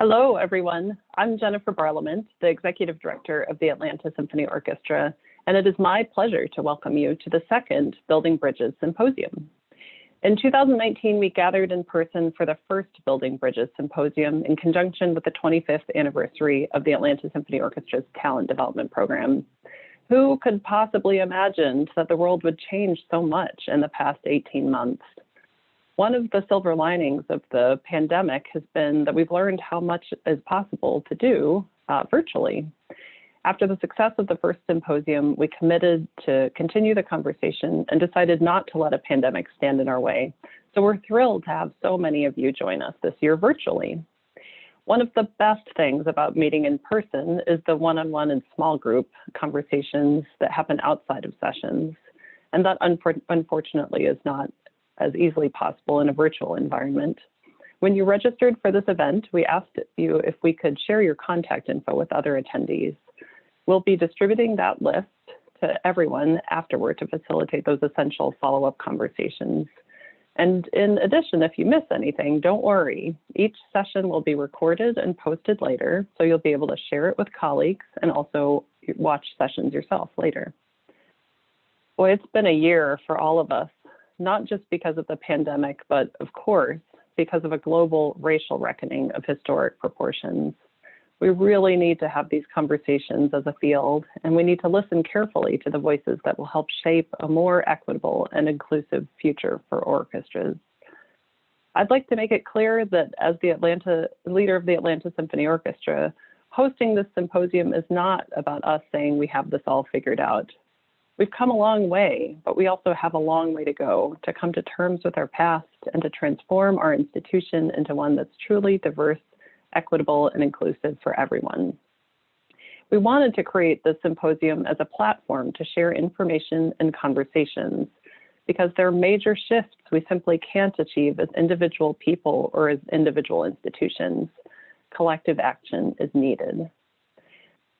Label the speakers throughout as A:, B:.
A: Hello, everyone. I'm Jennifer Barlament, the Executive Director of the Atlanta Symphony Orchestra, and it is my pleasure to welcome you to the second Building Bridges Symposium. In 2019, we gathered in person for the first Building Bridges Symposium in conjunction with the 25th anniversary of the Atlanta Symphony Orchestra's Talent Development Program. Who could possibly imagine that the world would change so much in the past 18 months? One of the silver linings of the pandemic has been that we've learned how much is possible to do virtually. After the success of the first symposium, we committed to continue the conversation and decided not to let a pandemic stand in our way. So we're thrilled to have so many of you join us this year virtually. One of the best things about meeting in person is the one-on-one and small group conversations that happen outside of sessions. And that unfortunately is not as easily possible in a virtual environment. When you registered for this event, we asked you if we could share your contact info with other attendees. We'll be distributing that list to everyone afterward to facilitate those essential follow-up conversations. And in addition, if you miss anything, don't worry. Each session will be recorded and posted later, so you'll be able to share it with colleagues and also watch sessions yourself later. Boy, it's been a year for all of us, not just because of the pandemic, but of course, because of a global racial reckoning of historic proportions. We really need to have these conversations as a field, and we need to listen carefully to the voices that will help shape a more equitable and inclusive future for orchestras. I'd like to make it clear that as the leader of the Atlanta Symphony Orchestra, hosting this symposium is not about us saying we have this all figured out. We've come a long way, but we also have a long way to go to come to terms with our past and to transform our institution into one that's truly diverse, equitable, and inclusive for everyone. We wanted to create this symposium as a platform to share information and conversations because there are major shifts we simply can't achieve as individual people or as individual institutions. Collective action is needed.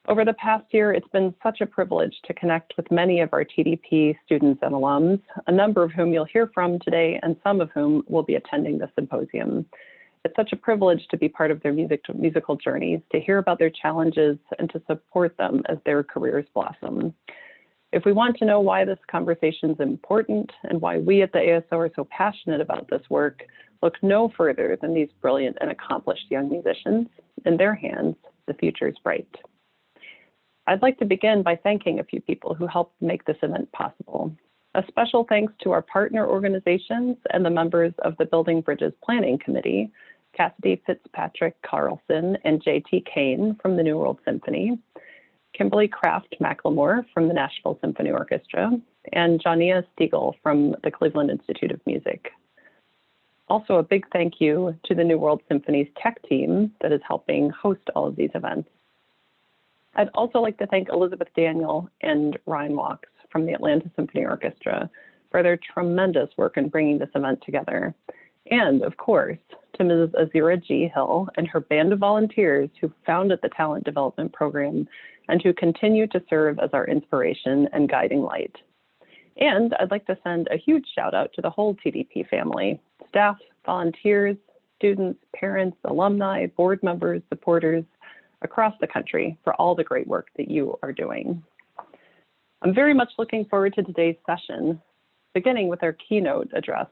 A: Over the past year, it's been such a privilege to connect with many of our TDP students and alums, a number of whom you'll hear from today and some of whom will be attending the symposium. It's such a privilege to be part of their musical journeys, to hear about their challenges and to support them as their careers blossom. If we want to know why this conversation is important and why we at the ASO are so passionate about this work, look no further than these brilliant and accomplished young musicians. In their hands, the future is bright. I'd like to begin by thanking a few people who helped make this event possible. A special thanks to our partner organizations and the members of the Building Bridges Planning Committee, Cassidy Fitzpatrick Carlson and J.T. Kane from the New World Symphony, Kimberly Kraft McLemore from the Nashville Symphony Orchestra, and Jania Stiegel from the Cleveland Institute of Music. Also, a big thank you to the New World Symphony's tech team that is helping host all of these events. I'd also like to thank Elizabeth Daniel and Ryan Walks from the Atlanta Symphony Orchestra for their tremendous work in bringing this event together. And of course, to Ms. Azira G. Hill and her band of volunteers who founded the Talent Development Program and who continue to serve as our inspiration and guiding light. And I'd like to send a huge shout out to the whole TDP family, staff, volunteers, students, parents, alumni, board members, supporters, across the country for all the great work that you are doing. I'm very much looking forward to today's session, beginning with our keynote address,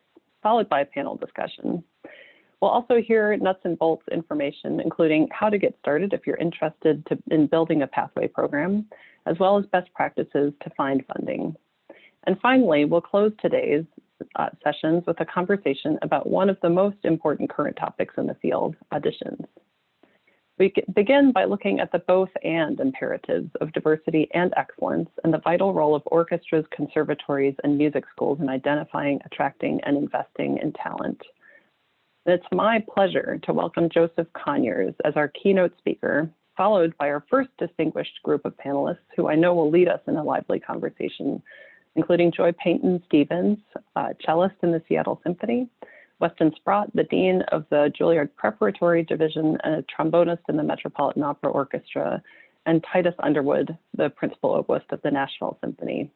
A: followed by a panel discussion. We'll also hear nuts and bolts information, including how to get started if you're interested in building a pathway program, as well as best practices to find funding. And finally, we'll close today's sessions with a conversation about one of the most important current topics in the field, auditions. We begin by looking at the both and imperatives of diversity and excellence and the vital role of orchestras, conservatories, and music schools in identifying, attracting, and investing in talent. It's my pleasure to welcome Joseph Conyers as our keynote speaker, followed by our first distinguished group of panelists who I know will lead us in a lively conversation, including Joy Payton-Stevens, cellist in the Seattle Symphony, Weston Sprott, the Dean of the Juilliard Preparatory Division and a trombonist in the Metropolitan Opera Orchestra, and Titus Underwood, the Principal Oboist of the Nashville Symphony.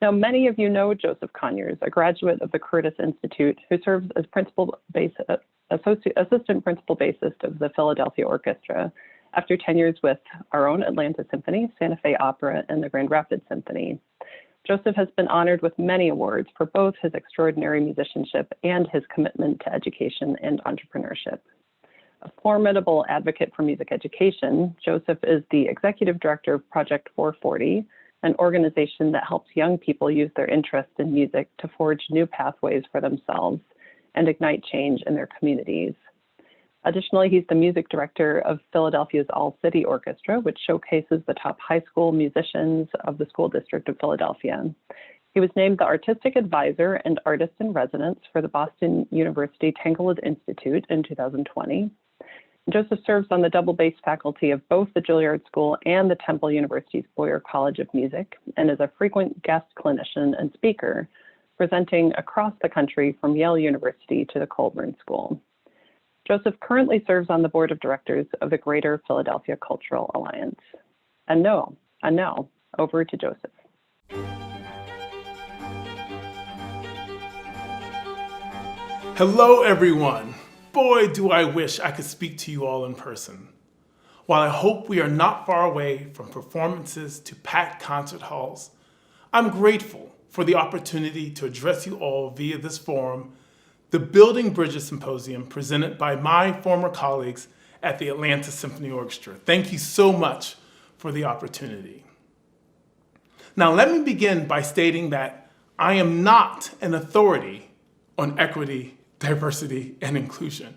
A: Now, many of you know Joseph Conyers, a graduate of the Curtis Institute, who serves as Principal assistant principal bassist of the Philadelphia Orchestra after 10 years with our own Atlanta Symphony, Santa Fe Opera, and the Grand Rapids Symphony. Joseph has been honored with many awards for both his extraordinary musicianship and his commitment to education and entrepreneurship. A formidable advocate for music education, Joseph is the executive director of Project 440, an organization that helps young people use their interest in music to forge new pathways for themselves and ignite change in their communities. Additionally, he's the music director of Philadelphia's All-City Orchestra, which showcases the top high school musicians of the school district of Philadelphia. He was named the artistic advisor and artist in residence for the Boston University Tanglewood Institute in 2020. Joseph serves on the double bass faculty of both the Juilliard School and the Temple University's Boyer College of Music, and is a frequent guest clinician and speaker, presenting across the country from Yale University to the Colburn School. Joseph currently serves on the board of directors of the Greater Philadelphia Cultural Alliance. And now, over to Joseph.
B: Hello, everyone. Boy, do I wish I could speak to you all in person. While I hope we are not far away from performances to packed concert halls, I'm grateful for the opportunity to address you all via this forum, the Building Bridges Symposium presented by my former colleagues at the Atlanta Symphony Orchestra. Thank you so much for the opportunity. Now, let me begin by stating that I am not an authority on equity, diversity, and inclusion.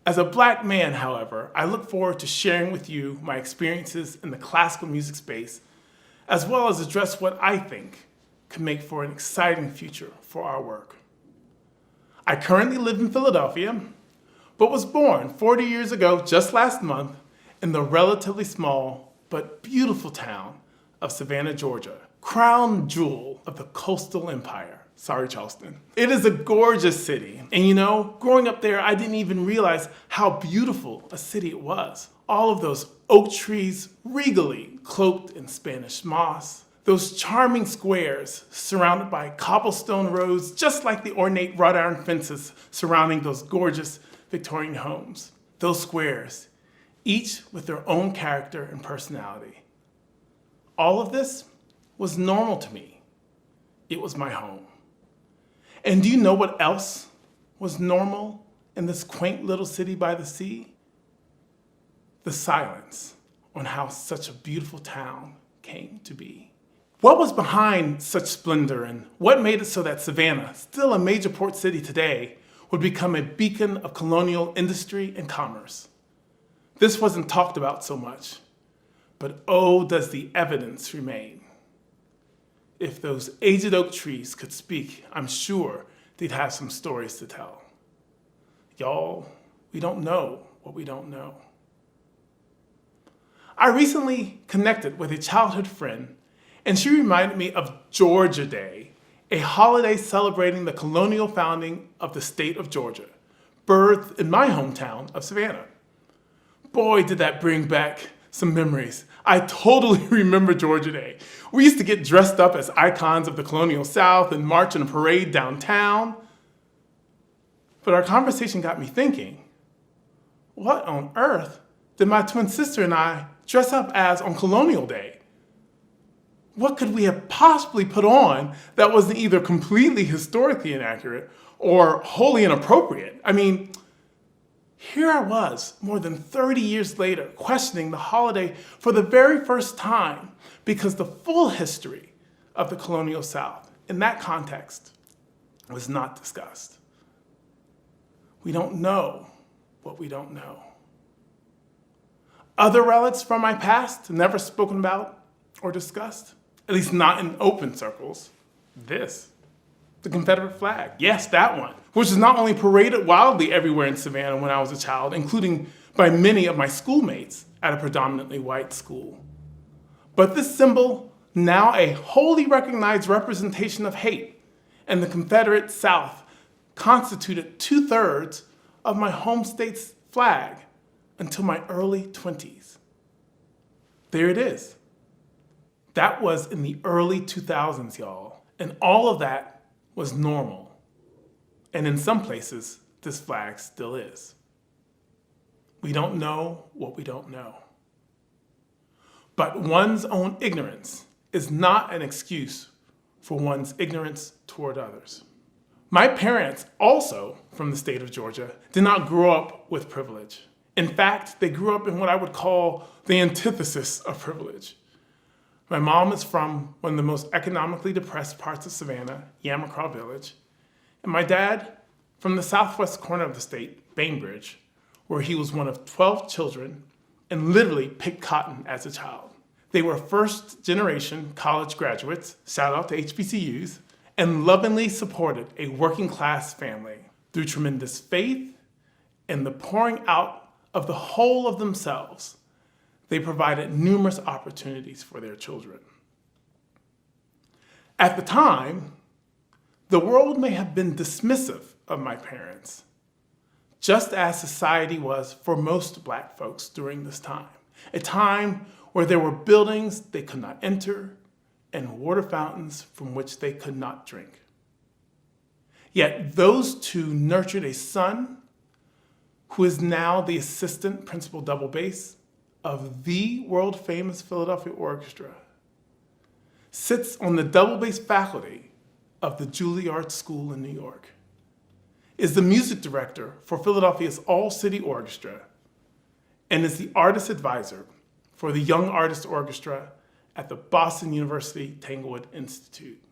B: As a Black man, however, I look forward to sharing with you my experiences in the classical music space, as well as address what I think can make for an exciting future for our work. I currently live in Philadelphia, but was born 40 years ago, just last month, in the relatively small but beautiful town of Savannah, Georgia, crown jewel of the coastal empire. Sorry, Charleston. It is a gorgeous city. And growing up there, I didn't even realize how beautiful a city it was. All of those oak trees regally cloaked in Spanish moss, those charming squares surrounded by cobblestone roads, just like the ornate wrought iron fences surrounding those gorgeous Victorian homes. Those squares, each with their own character and personality. All of this was normal to me. It was my home. And do you know what else was normal in this quaint little city by the sea? The silence on how such a beautiful town came to be. What was behind such splendor, and what made it so that Savannah, still a major port city today, would become a beacon of colonial industry and commerce? This wasn't talked about so much, but oh, does the evidence remain. If those aged oak trees could speak, I'm sure they'd have some stories to tell. Y'all, we don't know what we don't know. I recently connected with a childhood friend, and she reminded me of Georgia Day, a holiday celebrating the colonial founding of the state of Georgia, birthed in my hometown of Savannah. Boy, did that bring back some memories. I totally remember Georgia Day. We used to get dressed up as icons of the colonial South and march in a parade downtown. But our conversation got me thinking, what on earth did my twin sister and I dress up as on Colonial Day? What could we have possibly put on that wasn't either completely historically inaccurate or wholly inappropriate? I mean, here I was, more than 30 years later, questioning the holiday for the very first time because the full history of the colonial South in that context was not discussed. We don't know what we don't know. Other relics from my past never spoken about or discussed, at least not in open circles. This, the Confederate flag. Yes, that one, which is not only paraded wildly everywhere in Savannah when I was a child, including by many of my schoolmates at a predominantly white school. But this symbol, now a wholly recognized representation of hate, and the Confederate South constituted 2/3 of my home state's flag until my early 20s. There it is. That was in the early 2000s, y'all. And all of that was normal. And in some places, this flag still is. We don't know what we don't know. But one's own ignorance is not an excuse for one's ignorance toward others. My parents, also from the state of Georgia, did not grow up with privilege. In fact, they grew up in what I would call the antithesis of privilege. My mom is from one of the most economically depressed parts of Savannah, Yamacraw Village, and my dad from the southwest corner of the state, Bainbridge, where he was one of 12 children and literally picked cotton as a child. They were first-generation college graduates, shout out to HBCUs, and lovingly supported a working-class family through tremendous faith and the pouring out of the whole of themselves. They provided numerous opportunities for their children. At the time, the world may have been dismissive of my parents, just as society was for most Black folks during this time, a time where there were buildings they could not enter and water fountains from which they could not drink. Yet those two nurtured a son who is now the assistant principal double bass of the world-famous Philadelphia Orchestra, sits on the double bass faculty of the Juilliard School in New York, is the music director for Philadelphia's All-City Orchestra, and is the artist advisor for the Young Artist Orchestra at the Boston University Tanglewood Institute.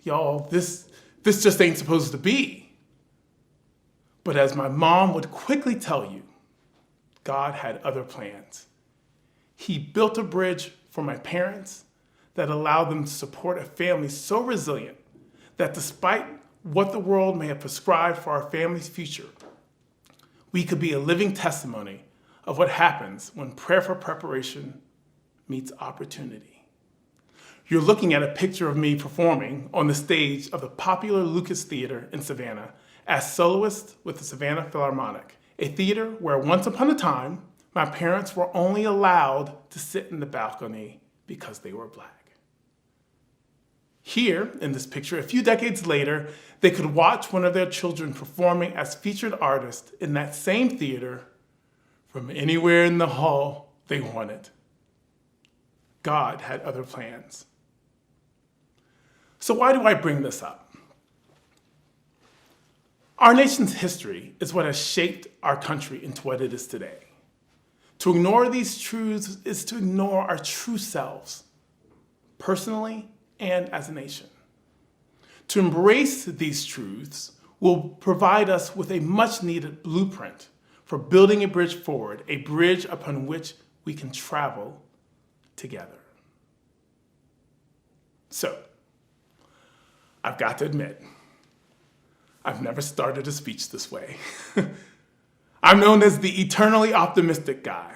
B: Y'all, this just ain't supposed to be. But as my mom would quickly tell you, God had other plans. He built a bridge for my parents that allowed them to support a family so resilient that despite what the world may have prescribed for our family's future, we could be a living testimony of what happens when prayer for preparation meets opportunity. You're looking at a picture of me performing on the stage of the popular Lucas Theater in Savannah as soloist with the Savannah Philharmonic, a theater where once upon a time, my parents were only allowed to sit in the balcony because they were Black. Here, in this picture, a few decades later, they could watch one of their children performing as featured artist in that same theater from anywhere in the hall they wanted. God had other plans. So why do I bring this up? Our nation's history is what has shaped our country into what it is today. To ignore these truths is to ignore our true selves, personally and as a nation. To embrace these truths will provide us with a much-needed blueprint for building a bridge forward, a bridge upon which we can travel together. So, I've got to admit, I've never started a speech this way. I'm known as the eternally optimistic guy.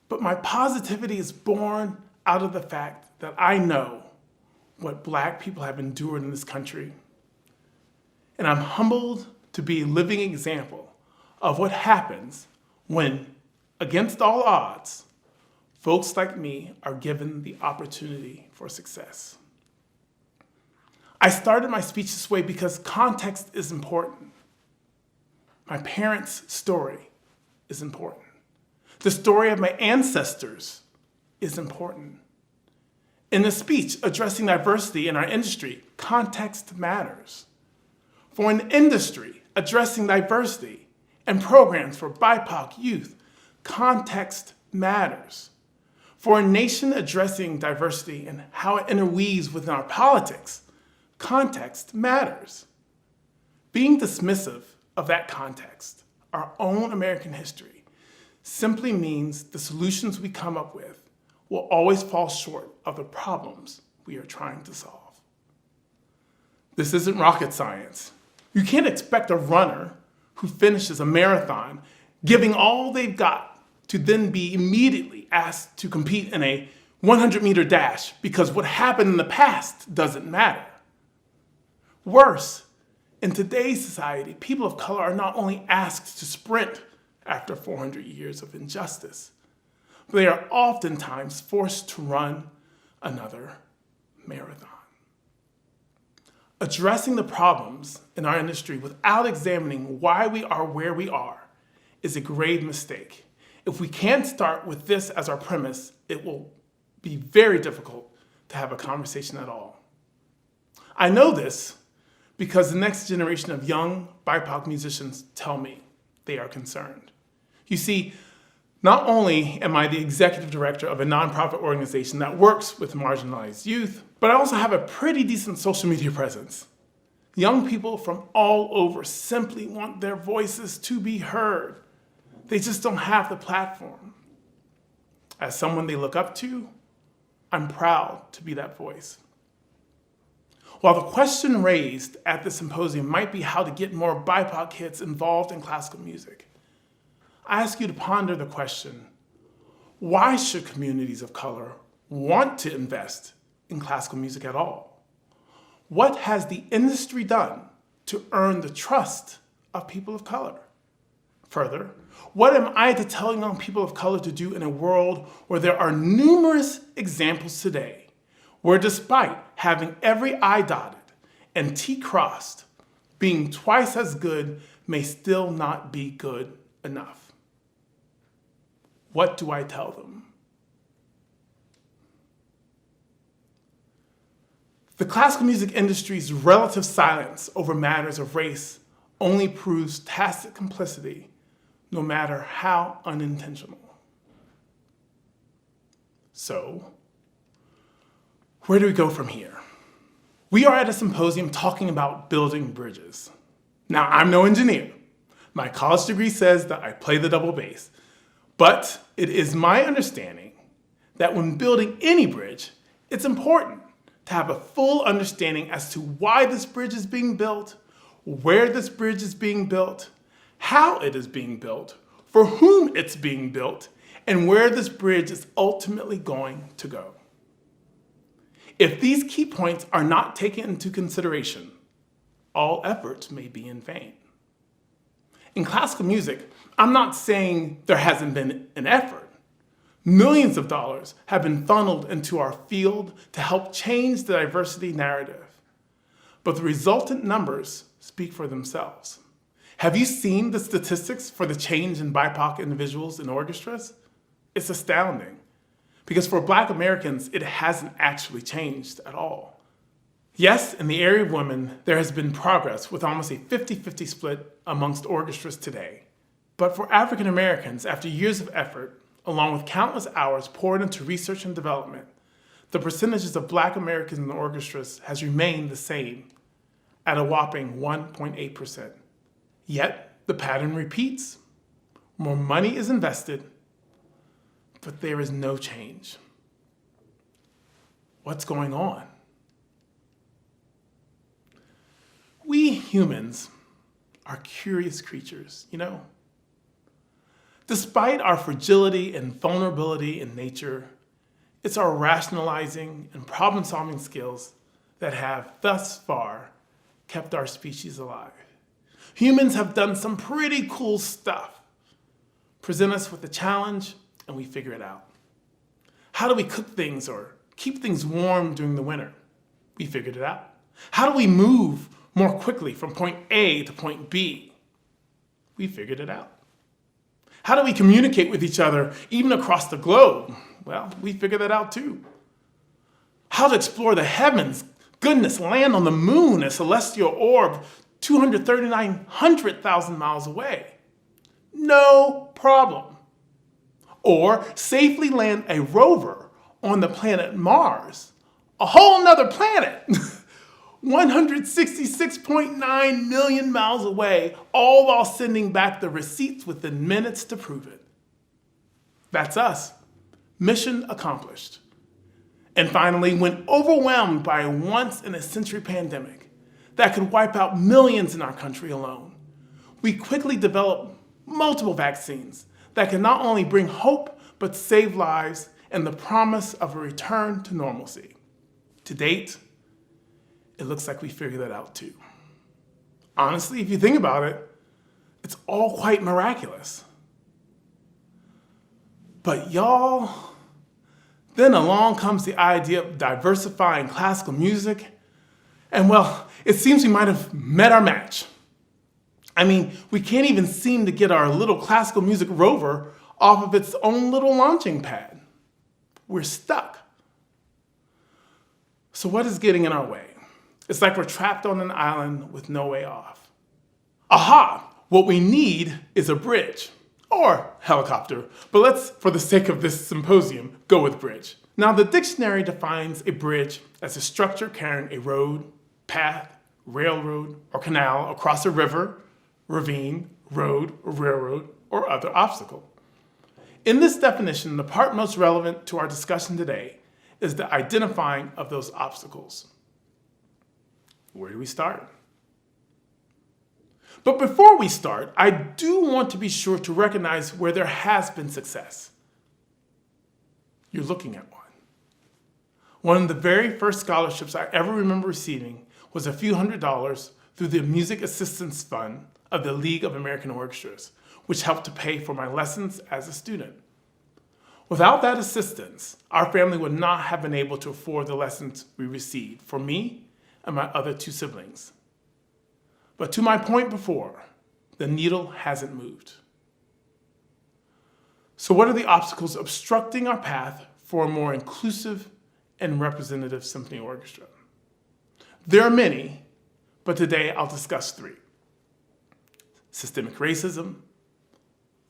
B: But my positivity is born out of the fact that I know what Black people have endured in this country. And I'm humbled to be a living example of what happens when, against all odds, folks like me are given the opportunity for success. I started my speech this way because context is important. My parents' story is important. The story of my ancestors is important. In a speech addressing diversity in our industry, context matters. For an industry addressing diversity and programs for BIPOC youth, context matters. For a nation addressing diversity and how it interweaves within our politics, context matters. Being dismissive of that context, our own American history, simply means the solutions we come up with will always fall short of the problems we are trying to solve. This isn't rocket science. You can't expect a runner who finishes a marathon giving all they've got to then be immediately asked to compete in a 100-meter dash because what happened in the past doesn't matter. Worse, in today's society, people of color are not only asked to sprint after 400 years of injustice, but they are oftentimes forced to run another marathon. Addressing the problems in our industry without examining why we are where we are is a grave mistake. If we can't start with this as our premise, it will be very difficult to have a conversation at all. I know this because the next generation of young BIPOC musicians tell me they are concerned. You see, not only am I the executive director of a nonprofit organization that works with marginalized youth, but I also have a pretty decent social media presence. Young people from all over simply want their voices to be heard. They just don't have the platform. As someone they look up to, I'm proud to be that voice. While the question raised at the symposium might be how to get more BIPOC kids involved in classical music, I ask you to ponder the question, why should communities of color want to invest in classical music at all? What has the industry done to earn the trust of people of color? Further, what am I to tell young people of color to do in a world where there are numerous examples today where despite having every I dotted and T crossed, being twice as good may still not be good enough? What do I tell them? The classical music industry's relative silence over matters of race only proves tacit complicity, no matter how unintentional. So, where do we go from here? We are at a symposium talking about building bridges. Now, I'm no engineer. My college degree says that I play the double bass. But it is my understanding that when building any bridge, it's important to have a full understanding as to why this bridge is being built, where this bridge is being built, how it is being built, for whom it's being built, and where this bridge is ultimately going to go. If these key points are not taken into consideration, all efforts may be in vain. In classical music, I'm not saying there hasn't been an effort. Millions of dollars have been funneled into our field to help change the diversity narrative. But the resultant numbers speak for themselves. Have you seen the statistics for the change in BIPOC individuals in orchestras? It's astounding. Because for Black Americans, it hasn't actually changed at all. Yes, in the area of women, there has been progress with almost a 50-50 split amongst orchestras today. But for African Americans, after years of effort, along with countless hours poured into research and development, the percentages of Black Americans in the orchestras has remained the same at a whopping 1.8%. Yet, the pattern repeats. More money is invested, but there is no change. What's going on? We humans are curious creatures, you know? Despite our fragility and vulnerability in nature, it's our rationalizing and problem-solving skills that have thus far kept our species alive. Humans have done some pretty cool stuff. Present us with a challenge and we figure it out. How do we cook things or keep things warm during the winter? We figured it out. How do we move more quickly from point A to point B? We figured it out. How do we communicate with each other even across the globe? Well, we figured that out too. How to explore the heavens, goodness, land on the moon, a celestial orb 239,000 miles away. No problem. Or safely land a rover on the planet Mars, a whole nother planet, 166.9 million miles away, all while sending back the receipts within minutes to prove it. That's us. Mission accomplished. And finally, when overwhelmed by a once-in-a-century pandemic that could wipe out millions in our country alone, we quickly developed multiple vaccines that can not only bring hope, but save lives and the promise of a return to normalcy. To date, it looks like we figured that out too. Honestly, if you think about it, it's all quite miraculous. But y'all, then along comes the idea of diversifying classical music, And well, it seems we might have met our match. I mean, we can't even seem to get our little classical music rover off of its own little launching pad. We're stuck. So what is getting in our way? It's like we're trapped on an island with no way off. Aha! What we need is a bridge or helicopter, but let's, for the sake of this symposium, go with bridge. Now, the dictionary defines a bridge as a structure carrying a road, path, railroad, or canal across a river, ravine, road, or railroad, or other obstacle. In this definition, the part most relevant to our discussion today is the identifying of those obstacles. Where do we start? But before we start, I do want to be sure to recognize where there has been success. You're looking at one. One of the very first scholarships I ever remember receiving was a few $100s through the Music Assistance Fund of the League of American Orchestras, which helped to pay for my lessons as a student. Without that assistance, our family would not have been able to afford the lessons we received for me and my other two siblings. But to my point before, the needle hasn't moved. So what are the obstacles obstructing our path for a more inclusive and representative symphony orchestra? There are many, but today I'll discuss three: systemic racism,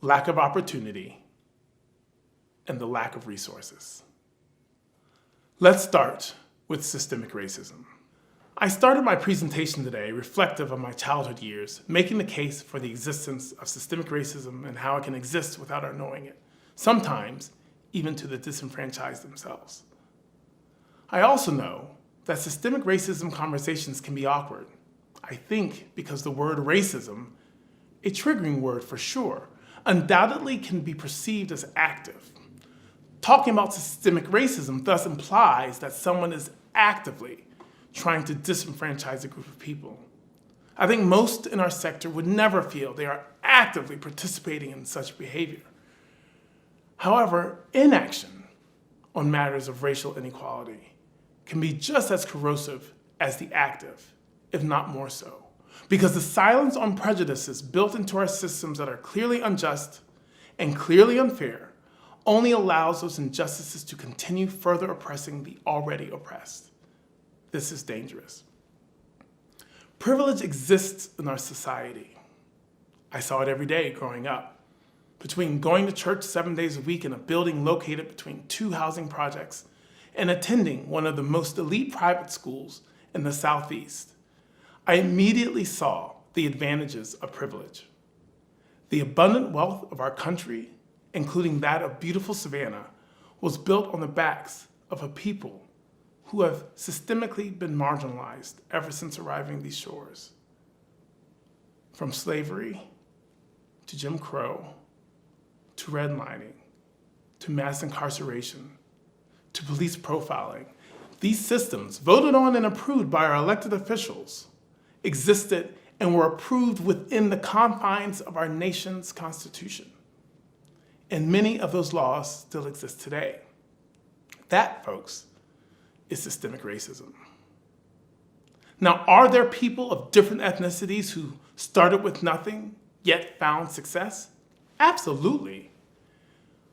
B: lack of opportunity, and the lack of resources. Let's start with systemic racism. I started my presentation today reflective of my childhood years, making the case for the existence of systemic racism and how it can exist without our knowing it, sometimes even to the disenfranchised themselves. I also know that systemic racism conversations can be awkward. I think because the word racism, a triggering word for sure, undoubtedly can be perceived as active. Talking about systemic racism thus implies that someone is actively trying to disenfranchise a group of people. I think most in our sector would never feel they are actively participating in such behavior. However, inaction on matters of racial inequality can be just as corrosive as the active, if not more so, because the silence on prejudices built into our systems that are clearly unjust and clearly unfair only allows those injustices to continue further oppressing the already oppressed. This is dangerous. Privilege exists in our society. I saw it every day growing up. Between going to church 7 days a week in a building located between two housing projects and attending one of the most elite private schools in the Southeast, I immediately saw the advantages of privilege. The abundant wealth of our country, including that of beautiful Savannah, was built on the backs of a people who have systemically been marginalized ever since arriving these shores. From slavery, to Jim Crow, to redlining, to mass incarceration, to police profiling, these systems, voted on and approved by our elected officials, existed and were approved within the confines of our nation's Constitution. And many of those laws still exist today. That, folks, is systemic racism. Now, are there people of different ethnicities who started with nothing, yet found success? Absolutely.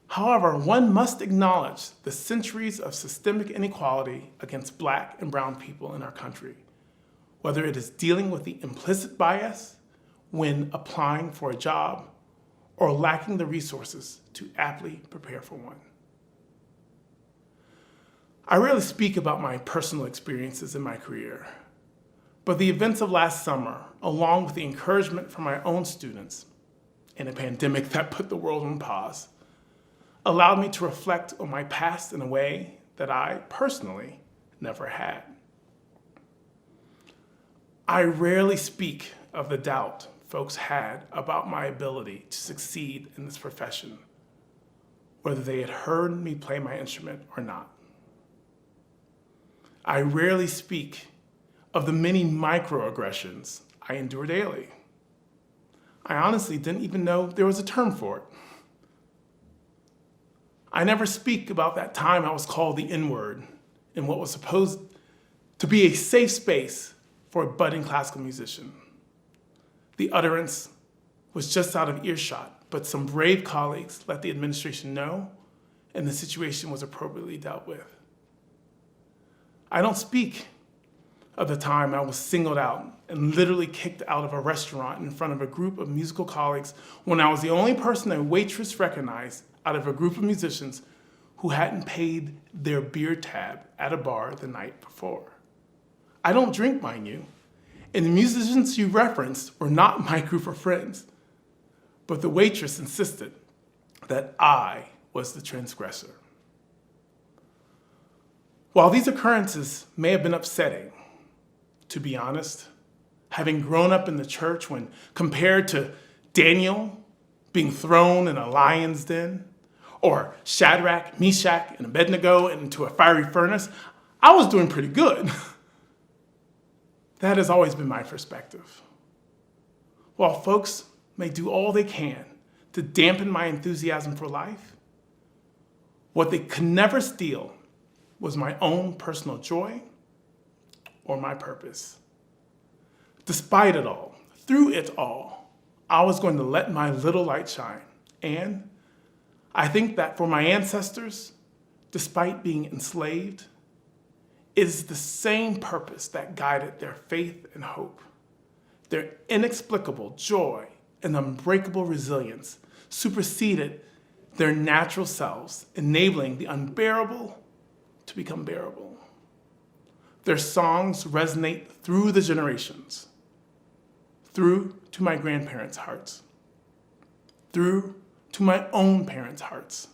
B: However, one must acknowledge the centuries of systemic inequality against Black and brown people in our country, whether it is dealing with the implicit bias when applying for a job or lacking the resources to aptly prepare for one. I rarely speak about my personal experiences in my career, but the events of last summer, along with the encouragement from my own students in a pandemic that put the world on pause, allowed me to reflect on my past in a way that I personally never had. I rarely speak of the doubt folks had about my ability to succeed in this profession, whether they had heard me play my instrument or not. I rarely speak of the many microaggressions I endure daily. I honestly didn't even know there was a term for it. I never speak about that time I was called the N-word in what was supposed to be a safe space for a budding classical musician. The utterance was just out of earshot, but some brave colleagues let the administration know, and the situation was appropriately dealt with. I don't speak of the time I was singled out and literally kicked out of a restaurant in front of a group of musical colleagues when I was the only person a waitress recognized out of a group of musicians who hadn't paid their beer tab at a bar the night before. I don't drink, mind you, and the musicians you referenced were not my group of friends, but the waitress insisted that I was the transgressor. While these occurrences may have been upsetting, to be honest, having grown up in the church when compared to Daniel being thrown in a lion's den, or Shadrach, Meshach, and Abednego into a fiery furnace, I was doing pretty good. That has always been my perspective. While folks may do all they can to dampen my enthusiasm for life, what they could never steal was my own personal joy or my purpose. Despite it all, through it all, I was going to let my little light shine. And I think that for my ancestors, despite being enslaved, it is the same purpose that guided their faith and hope. Their inexplicable joy and unbreakable resilience superseded their natural selves, enabling the unbearable to become bearable. Their songs resonate through the generations, through to my grandparents' hearts, through to my own parents' hearts,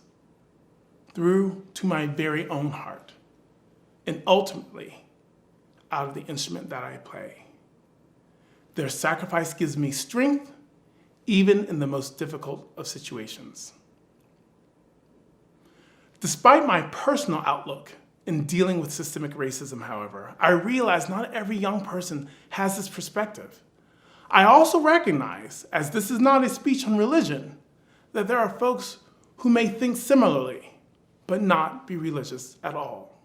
B: through to my very own heart, and ultimately out of the instrument that I play. Their sacrifice gives me strength, even in the most difficult of situations. Despite my personal outlook in dealing with systemic racism, however, I realize not every young person has this perspective. I also recognize, as this is not a speech on religion, that there are folks who may think similarly, but not be religious at all.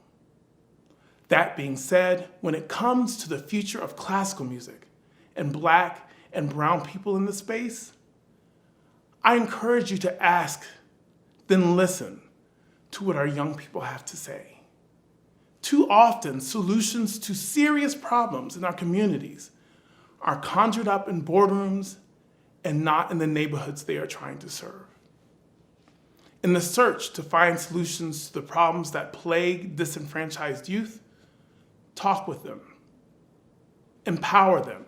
B: That being said, when it comes to the future of classical music and Black and brown people in the space, I encourage you to ask, then listen to what our young people have to say. Too often, solutions to serious problems in our communities are conjured up in boardrooms and not in the neighborhoods they are trying to serve. In the search to find solutions to the problems that plague disenfranchised youth, talk with them, empower them,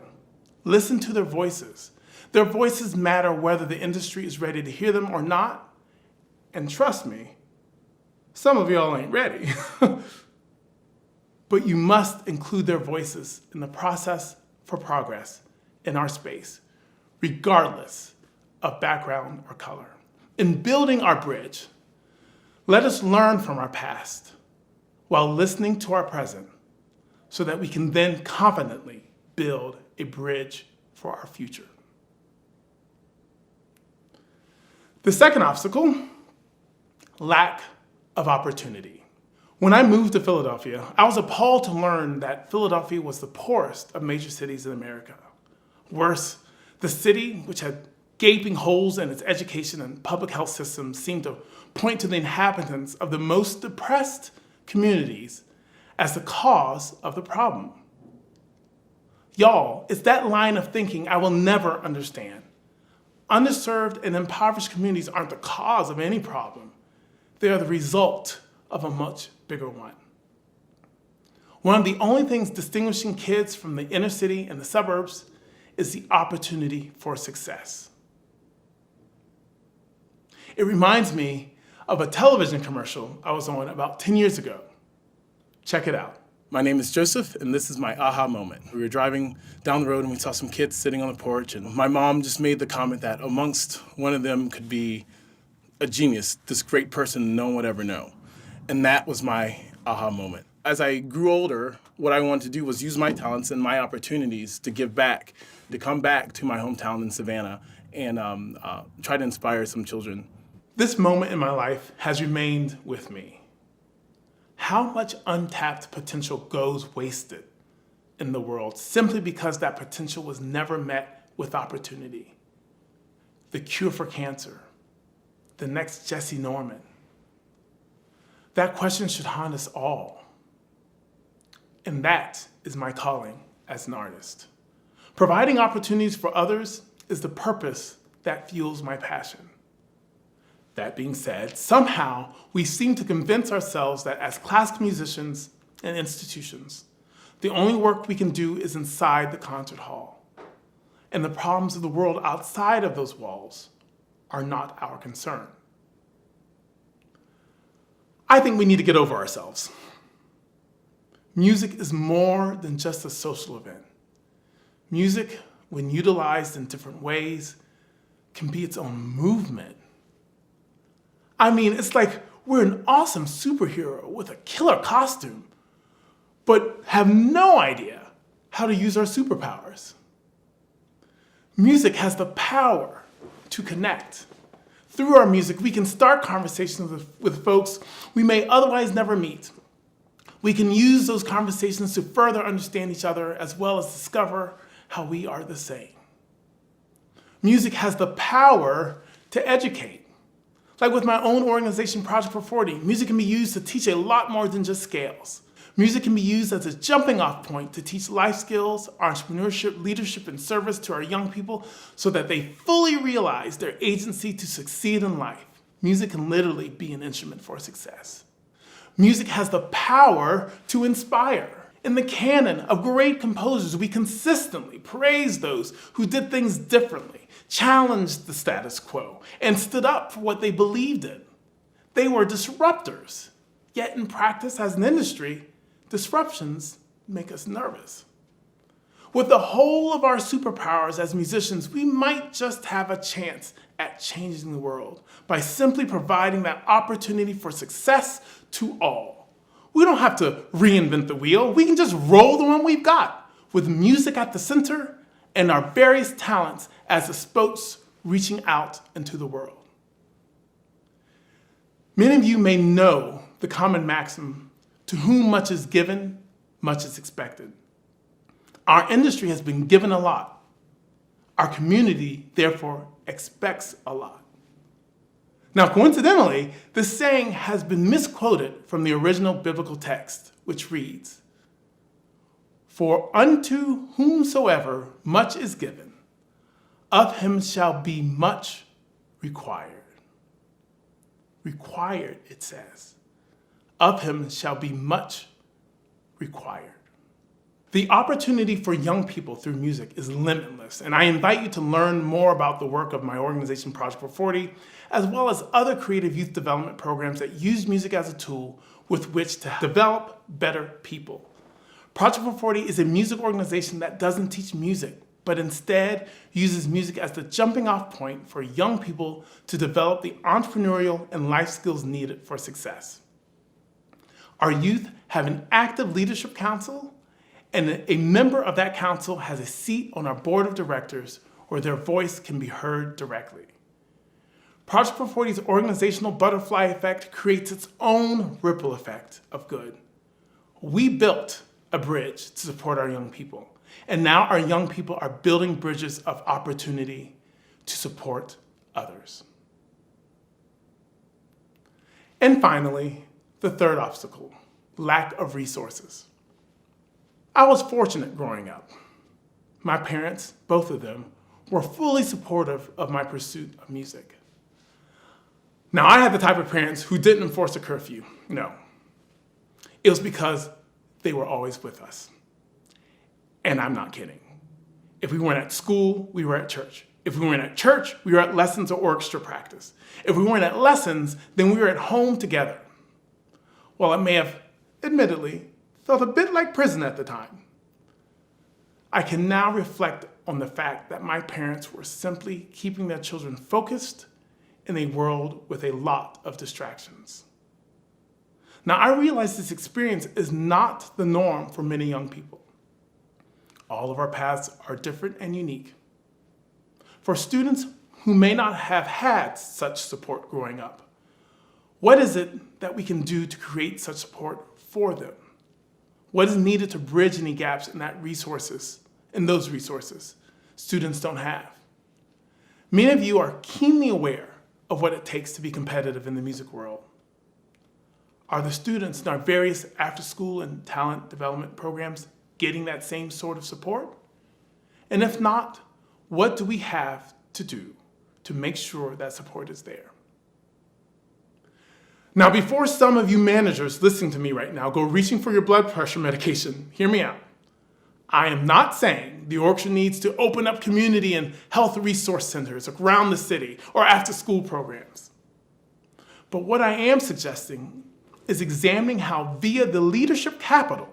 B: listen to their voices. Their voices matter whether the industry is ready to hear them or not. And trust me, some of y'all ain't ready. But you must include their voices in the process for progress in our space, regardless of background or color. In building our bridge, let us learn from our past while listening to our present so that we can then confidently build a bridge for our future. The second obstacle, lack of opportunity. When I moved to Philadelphia, I was appalled to learn that Philadelphia was the poorest of major cities in America. Worse, the city, which had gaping holes in its education and public health systems, seemed to point to the inhabitants of the most depressed communities as the cause of the problem. Y'all, it's that line of thinking I will never understand. Underserved and impoverished communities aren't the cause of any problem. They are the result of a much bigger one. One of the only things distinguishing kids from the inner city and the suburbs is the opportunity for success. It reminds me of a television commercial I was on about 10 years ago. Check it out. My name is Joseph, and this is my aha moment. We were driving down the road and we saw some kids sitting on the porch, and my mom just made the comment that amongst one of them could be a genius, this great person no one would ever know. And that was my aha moment. As I grew older, what I wanted to do was use my talents and my opportunities to give back, to come back to my hometown in Savannah and try to inspire some children. This moment in my life has remained with me. How much untapped potential goes wasted in the world simply because that potential was never met with opportunity. The cure for cancer, the next Jesse Norman. That question should haunt us all. And that is my calling as an artist. Providing opportunities for others is the purpose that fuels my passion. That being said, somehow we seem to convince ourselves that as classical musicians and institutions, the only work we can do is inside the concert hall. And the problems of the world outside of those walls are not our concern. I think we need to get over ourselves. Music is more than just a social event. Music, when utilized in different ways, can be its own movement. I mean, it's like we're an awesome superhero with a killer costume, but have no idea how to use our superpowers. Music has the power to connect. Through our music, we can start conversations with folks we may otherwise never meet. We can use those conversations to further understand each other as well as discover how we are the same. Music has the power to educate. Like with my own organization, Project 440, music can be used to teach a lot more than just scales. Music can be used as a jumping off point to teach life skills, entrepreneurship, leadership, and service to our young people so that they fully realize their agency to succeed in life. Music can literally be an instrument for success. Music has the power to inspire. In the canon of great composers, we consistently praise those who did things differently, challenged the status quo, and stood up for what they believed in. They were disruptors. Yet in practice as an industry, disruptions make us nervous. With the whole of our superpowers as musicians, we might just have a chance at changing the world by simply providing that opportunity for success to all. We don't have to reinvent the wheel. We can just roll the one we've got with music at the center and our various talents as the spokes reaching out into the world. Many of you may know the common maxim, to whom much is given, much is expected. Our industry has been given a lot. Our community, therefore, expects a lot. Now, coincidentally, this saying has been misquoted from the original biblical text, which reads, "For unto whomsoever much is given, of him shall be much required." Required, it says. Of him shall be much required. The opportunity for young people through music is limitless, and I invite you to learn more about the work of my organization, Project 440, as well as other creative youth development programs that use music as a tool with which to develop better people. Project 440 is a music organization that doesn't teach music, but instead uses music as the jumping off point for young people to develop the entrepreneurial and life skills needed for success. Our youth have an active leadership council, and a member of that council has a seat on our board of directors where their voice can be heard directly. Project 440's organizational butterfly effect creates its own ripple effect of good. We built a bridge to support our young people, and now our young people are building bridges of opportunity to support others. And finally, the third obstacle, lack of resources. I was fortunate growing up. My parents, both of them, were fully supportive of my pursuit of music. Now, I had the type of parents who didn't enforce a curfew. No. It was because they were always with us. And I'm not kidding. If we weren't at school, we were at church. If we weren't at church, we were at lessons or orchestra practice. If we weren't at lessons, then we were at home together. While it may have, admittedly, felt a bit like prison at the time, I can now reflect on the fact that my parents were simply keeping their children focused in a world with a lot of distractions. Now, I realize this experience is not the norm for many young people. All of our paths are different and unique. For students who may not have had such support growing up, what is it that we can do to create such support for them? What is needed to bridge any gaps in those resources students don't have? Many of you are keenly aware of what it takes to be competitive in the music world. Are the students in our various after-school and talent development programs getting that same sort of support? And if not, what do we have to do to make sure that support is there? Now, before some of you managers listening to me right now go reaching for your blood pressure medication, hear me out. I am not saying the orchestra needs to open up community and health resource centers around the city or after-school programs. But what I am suggesting is examining how via the leadership capital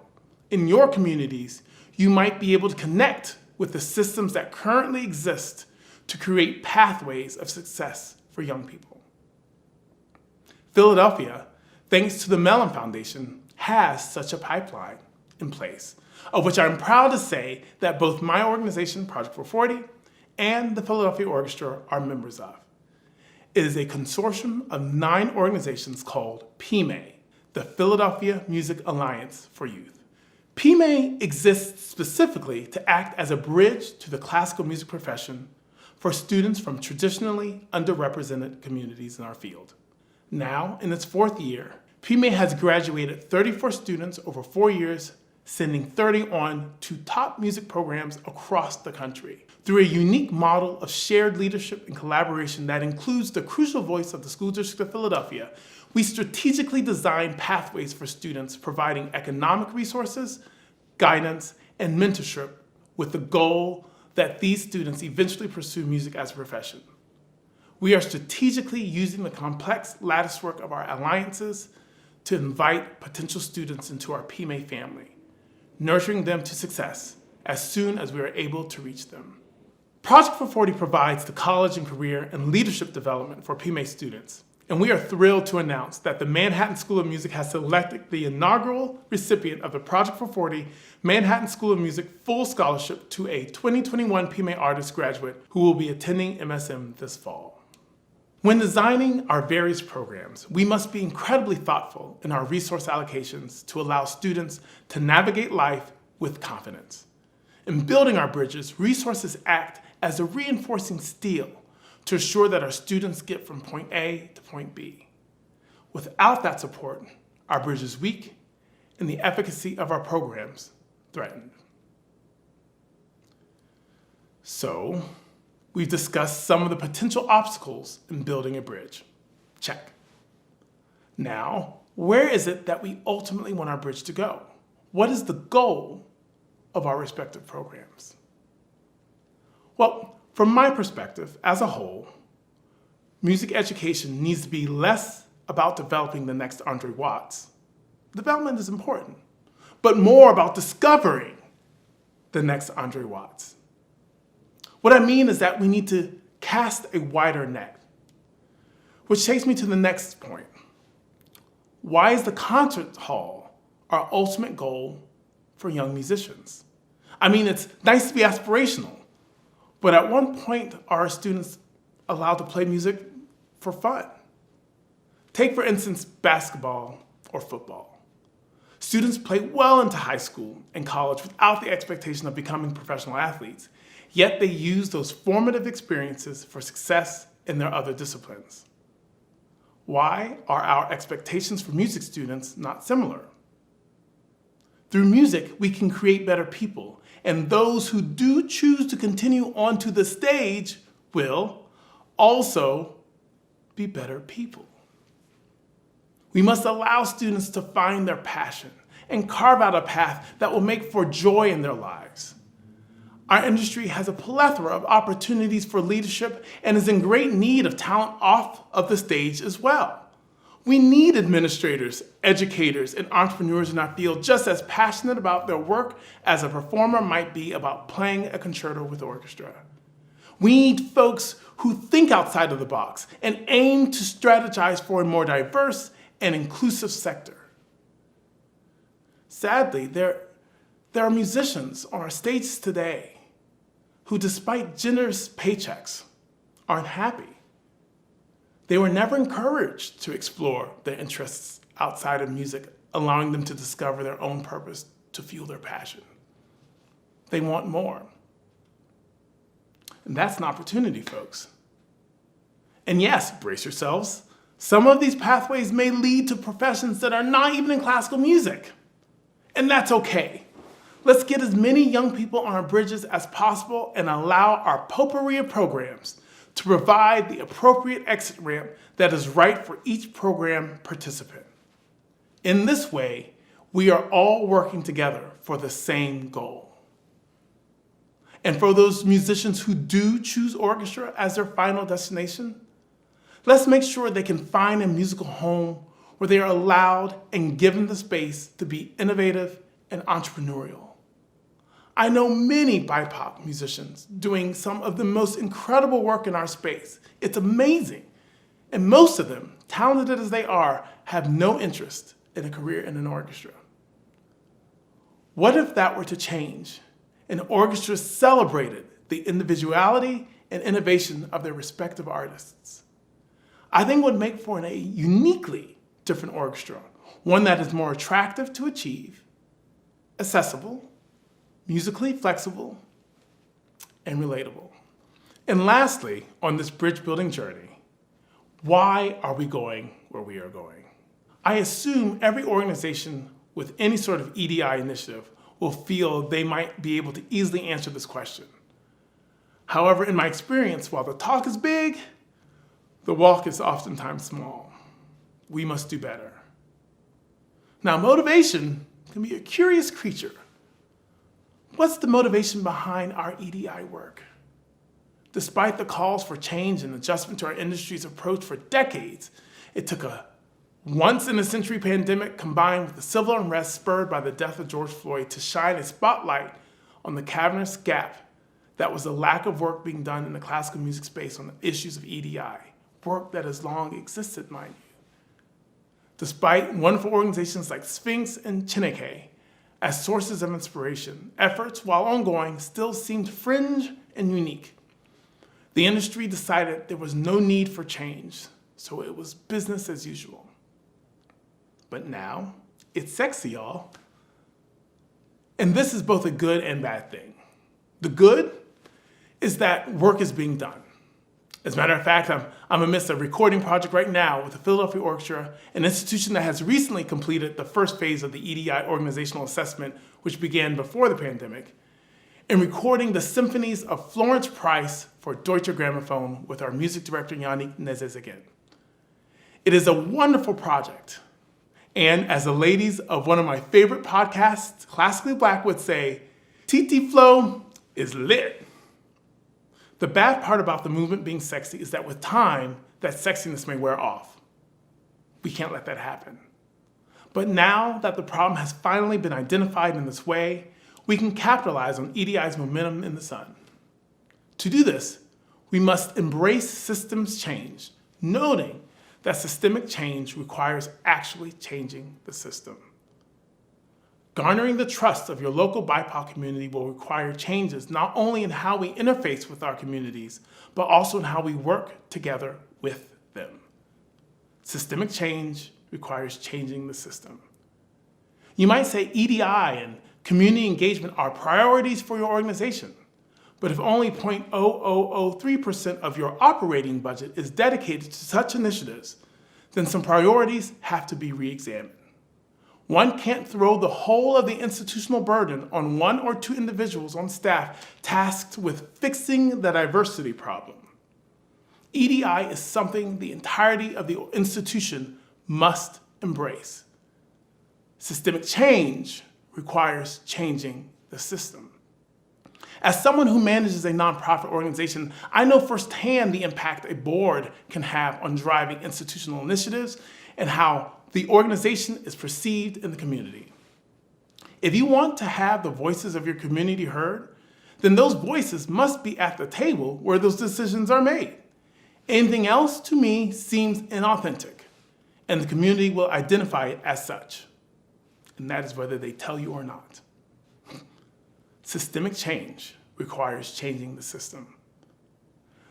B: in your communities, you might be able to connect with the systems that currently exist to create pathways of success for young people. Philadelphia, thanks to the Mellon Foundation, has such a pipeline in place, of which I'm proud to say that both my organization, Project 440, and the Philadelphia Orchestra are members of. It is a consortium of 9 organizations called PMA, the Philadelphia Music Alliance for Youth. PMA exists specifically to act as a bridge to the classical music profession for students from traditionally underrepresented communities in our field. Now, in its 4th year, PMA has graduated 34 students over 4 years, sending 30 on to top music programs across the country. Through a unique model of shared leadership and collaboration that includes the crucial voice of the School District of Philadelphia, we strategically design pathways for students, providing economic resources, guidance, and mentorship with the goal that these students eventually pursue music as a profession. We are strategically using the complex latticework of our alliances to invite potential students into our PMA family, nurturing them to success as soon as we are able to reach them. Project 440 provides the college and career and leadership development for PMA students, and we are thrilled to announce that the Manhattan School of Music has selected the inaugural recipient of the Project 440 Manhattan School of Music full scholarship to a 2021 PMA artist graduate who will be attending MSM this fall. When designing our various programs, we must be incredibly thoughtful in our resource allocations to allow students to navigate life with confidence. In building our bridges, resources act as a reinforcing steel to ensure that our students get from point A to point B. Without that support, our bridge is weak and the efficacy of our programs threatened. So, we've discussed some of the potential obstacles in building a bridge. Check. Now, where is it that we ultimately want our bridge to go? What is the goal of our respective programs? Well, from my perspective, as a whole, music education needs to be less about developing the next Andre Watts. Development is important, but more about discovering the next Andre Watts. What I mean is that we need to cast a wider net, which takes me to the next point. Why is the concert hall our ultimate goal for young musicians? I mean, it's nice to be aspirational, but at one point, are students allowed to play music for fun? Take, for instance, basketball or football. Students play well into high school and college without the expectation of becoming professional athletes, yet they use those formative experiences for success in their other disciplines. Why are our expectations for music students not similar? Through music, we can create better people, and those who do choose to continue onto the stage will also be better people. We must allow students to find their passion and carve out a path that will make for joy in their lives. Our industry has a plethora of opportunities for leadership and is in great need of talent off of the stage as well. We need administrators, educators, and entrepreneurs in our field just as passionate about their work as a performer might be about playing a concerto with orchestra. We need folks who think outside of the box and aim to strategize for a more diverse and inclusive sector. Sadly, there are musicians on our stages today who, despite generous paychecks, aren't happy. They were never encouraged to explore their interests outside of music, allowing them to discover their own purpose to fuel their passion. They want more. And that's an opportunity, folks. And yes, brace yourselves. Some of these pathways may lead to professions that are not even in classical music. And that's okay. Let's get as many young people on our bridges as possible and allow our potpourri of programs to provide the appropriate exit ramp that is right for each program participant. In this way, we are all working together for the same goal. And for those musicians who do choose orchestra as their final destination, let's make sure they can find a musical home where they are allowed and given the space to be innovative and entrepreneurial. I know many BIPOC musicians doing some of the most incredible work in our space. It's amazing. And most of them, talented as they are, have no interest in a career in an orchestra. What if that were to change and orchestras celebrated the individuality and innovation of their respective artists? I think it would make for a uniquely different orchestra, one that is more attractive to achieve, accessible, musically flexible, and relatable. And lastly, on this bridge building journey, why are we going where we are going? I assume every organization with any sort of EDI initiative will feel they might be able to easily answer this question. However, in my experience, while the talk is big, the walk is oftentimes small. We must do better. Now, motivation can be a curious creature. What's the motivation behind our EDI work? Despite the calls for change and adjustment to our industry's approach for decades, it took a once-in-a-century pandemic combined with the civil unrest spurred by the death of George Floyd to shine a spotlight on the cavernous gap that was the lack of work being done in the classical music space on the issues of EDI, work that has long existed, mind you. Despite wonderful organizations like Sphinx and Chineke as sources of inspiration, efforts, while ongoing, still seemed fringe and unique. The industry decided there was no need for change, so it was business as usual. But now, it's sexy, y'all. And this is both a good and bad thing. The good is that work is being done. As a matter of fact, I'm amidst a recording project right now with the Philadelphia Orchestra, an institution that has recently completed the first phase of the EDI organizational assessment, which began before the pandemic, and recording the symphonies of Florence Price for Deutsche Grammophon with our music director, Yannick Nezezegin. It is a wonderful project. And as the ladies of one of my favorite podcasts, Classically Black, would say, TT Flow is lit. The bad part about the movement being sexy is that with time, that sexiness may wear off. We can't let that happen. But now that the problem has finally been identified in this way, we can capitalize on EDI's momentum in the sun. To do this, we must embrace systems change, noting that systemic change requires actually changing the system. Garnering the trust of your local BIPOC community will require changes not only in how we interface with our communities, but also in how we work together with them. Systemic change requires changing the system. You might say EDI and community engagement are priorities for your organization, but if only 0.0003% of your operating budget is dedicated to such initiatives, then some priorities have to be re-examined. One can't throw the whole of the institutional burden on one or two individuals on staff tasked with fixing the diversity problem. EDI is something the entirety of the institution must embrace. Systemic change requires changing the system. As someone who manages a nonprofit organization, I know firsthand the impact a board can have on driving institutional initiatives and how the organization is perceived in the community. If you want to have the voices of your community heard, then those voices must be at the table where those decisions are made. Anything else, to me, seems inauthentic, and the community will identify it as such. And that is whether they tell you or not. Systemic change requires changing the system.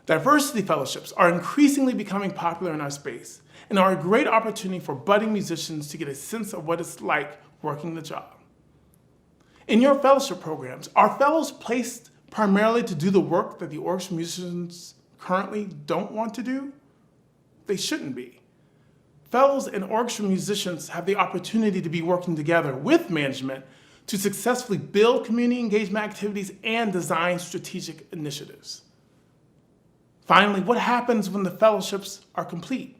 B: Diversity fellowships are increasingly becoming popular in our space and are a great opportunity for budding musicians to get a sense of what it's like working the job. In your fellowship programs, are fellows placed primarily to do the work that the orchestra musicians currently don't want to do? They shouldn't be. Fellows and orchestra musicians have the opportunity to be working together with management to successfully build community engagement activities and design strategic initiatives. Finally, what happens when the fellowships are complete?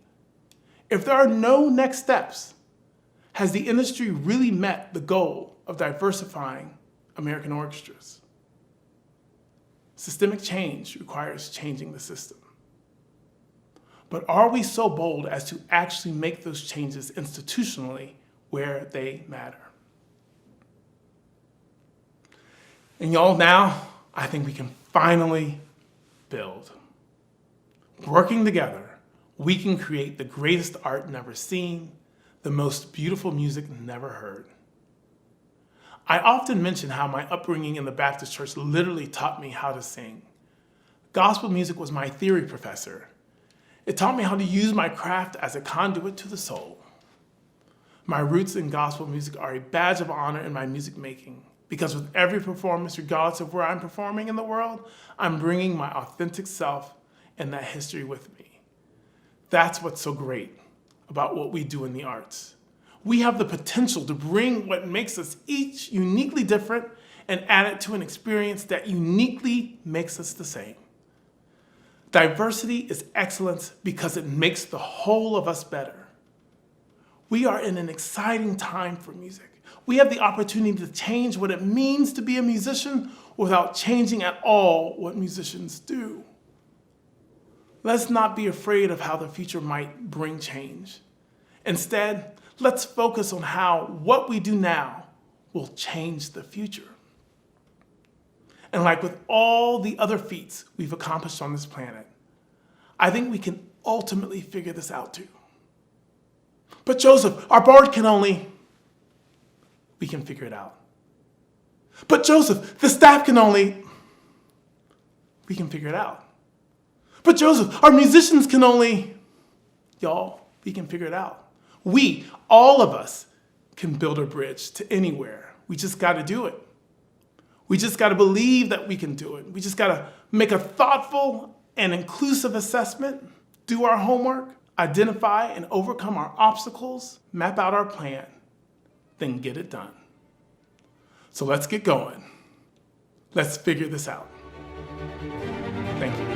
B: If there are no next steps, has the industry really met the goal of diversifying American orchestras? Systemic change requires changing the system. But are we so bold as to actually make those changes institutionally where they matter? And y'all, now I think we can finally build. Working together, we can create the greatest art never seen, the most beautiful music never heard. I often mention how my upbringing in the Baptist church literally taught me how to sing. Gospel music was my theory professor. It taught me how to use my craft as a conduit to the soul. My roots in gospel music are a badge of honor in my music making, because with every performance, regardless of where I'm performing in the world, I'm bringing my authentic self and that history with me. That's what's so great about what we do in the arts. We have the potential to bring what makes us each uniquely different and add it to an experience that uniquely makes us the same. Diversity is excellence because it makes the whole of us better. We are in an exciting time for music. We have the opportunity to change what it means to be a musician without changing at all what musicians do. Let's not be afraid of how the future might bring change. Instead, let's focus on how what we do now will change the future. And like with all the other feats we've accomplished on this planet, I think we can ultimately figure this out too. But Joseph, our board can only... We can figure it out. But Joseph, the staff can only... We can figure it out. But Joseph, our musicians can only... Y'all, we can figure it out. We, all of us, can build a bridge to anywhere. We just got to do it. We just got to believe that we can do it. We just got to make a thoughtful and inclusive assessment, do our homework, identify and overcome our obstacles, map out our plan, then get it done. So let's get going. Let's figure this out. Thank you.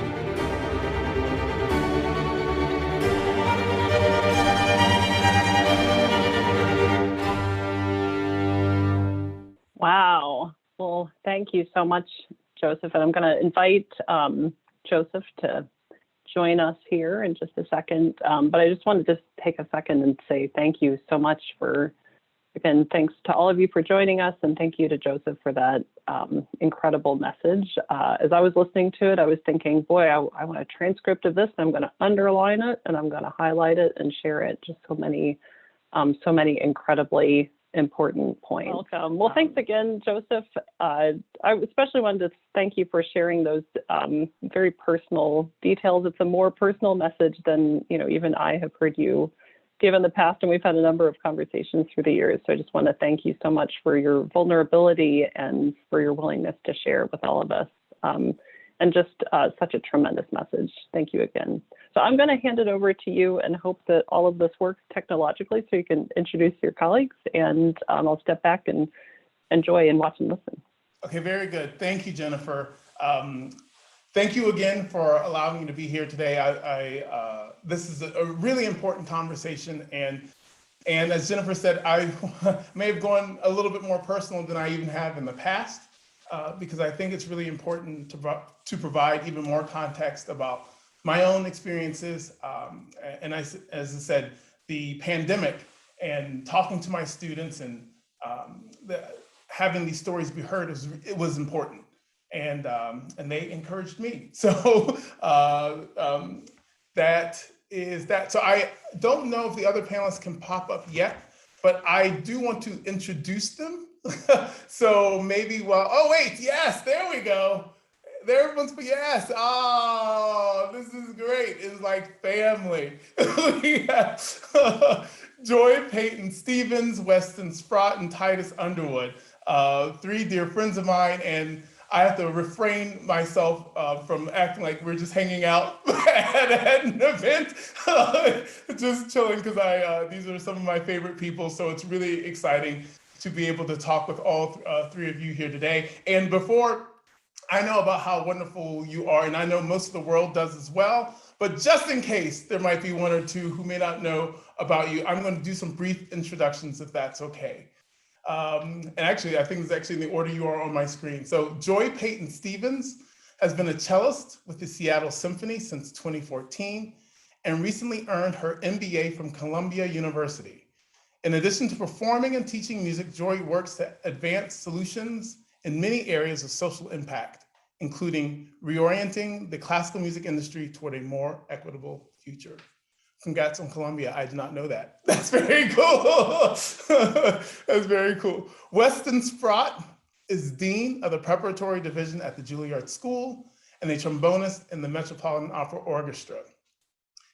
A: Wow. Well, thank you so much, Joseph. And I'm going to invite Joseph to join us here in just a second. But I just wanted to take a second and say thank you so much for, again, thanks to all of you for joining us. And thank you to Joseph for that incredible message. As I was listening to it, I was thinking, boy, I want a transcript of this. And I'm going to underline it and I'm going to highlight it and share it. Just so many incredibly important points. Welcome. Well, thanks again, Joseph. I especially wanted to thank you for sharing those very personal details. It's a more personal message than even I have heard you give in the past, and we've had a number of conversations through the years. So I just want to thank you so much for your vulnerability and for your willingness to share with all of us. And just such a tremendous message. Thank you again. So I'm going to hand it over to you and hope that all of this works technologically so you can introduce your colleagues, and I'll step back and enjoy and watch and listen.
B: Okay, very good. Thank you, Jennifer. Thank you again for allowing me to be here today. This is a really important conversation, and as Jennifer said, I may have gone a little bit more personal than I even have in the past. Because I think it's really important to provide even more context about my own experiences. And as I said, the pandemic and talking to my students and having these stories be heard, it was important. And they encouraged me. So that is that. So I don't know if the other panelists can pop up yet, but I do want to introduce them. So maybe, oh wait, yes, there we go. There everyone's, yes. Oh, this is great. It's like family. We have Joy, Payton-Stevens, Weston, Sprott, and Titus Underwood. three dear friends of mine, and I have to refrain myself from acting like we're just hanging out at an event, just chilling, because these are some of my favorite people. So it's really exciting to be able to talk with all three of you here today. And before I know about how wonderful you are, and I know most of the world does as well, but just in case there might be one or two who may not know about you, I'm going to do some brief introductions if that's okay. And actually, I think it's actually in the order you are on my screen. So Joy Payton-Stevens has been a cellist with the Seattle Symphony since 2014 and recently earned her MBA from Columbia University. In addition to performing and teaching music, Joy works to advance solutions in many areas of social impact, including reorienting the classical music industry toward a more equitable future. Congrats on Columbia. I did not know that. That's very cool. That's very cool. Weston Sprott is Dean of the Preparatory Division at the Juilliard School and a trombonist in the Metropolitan Opera Orchestra.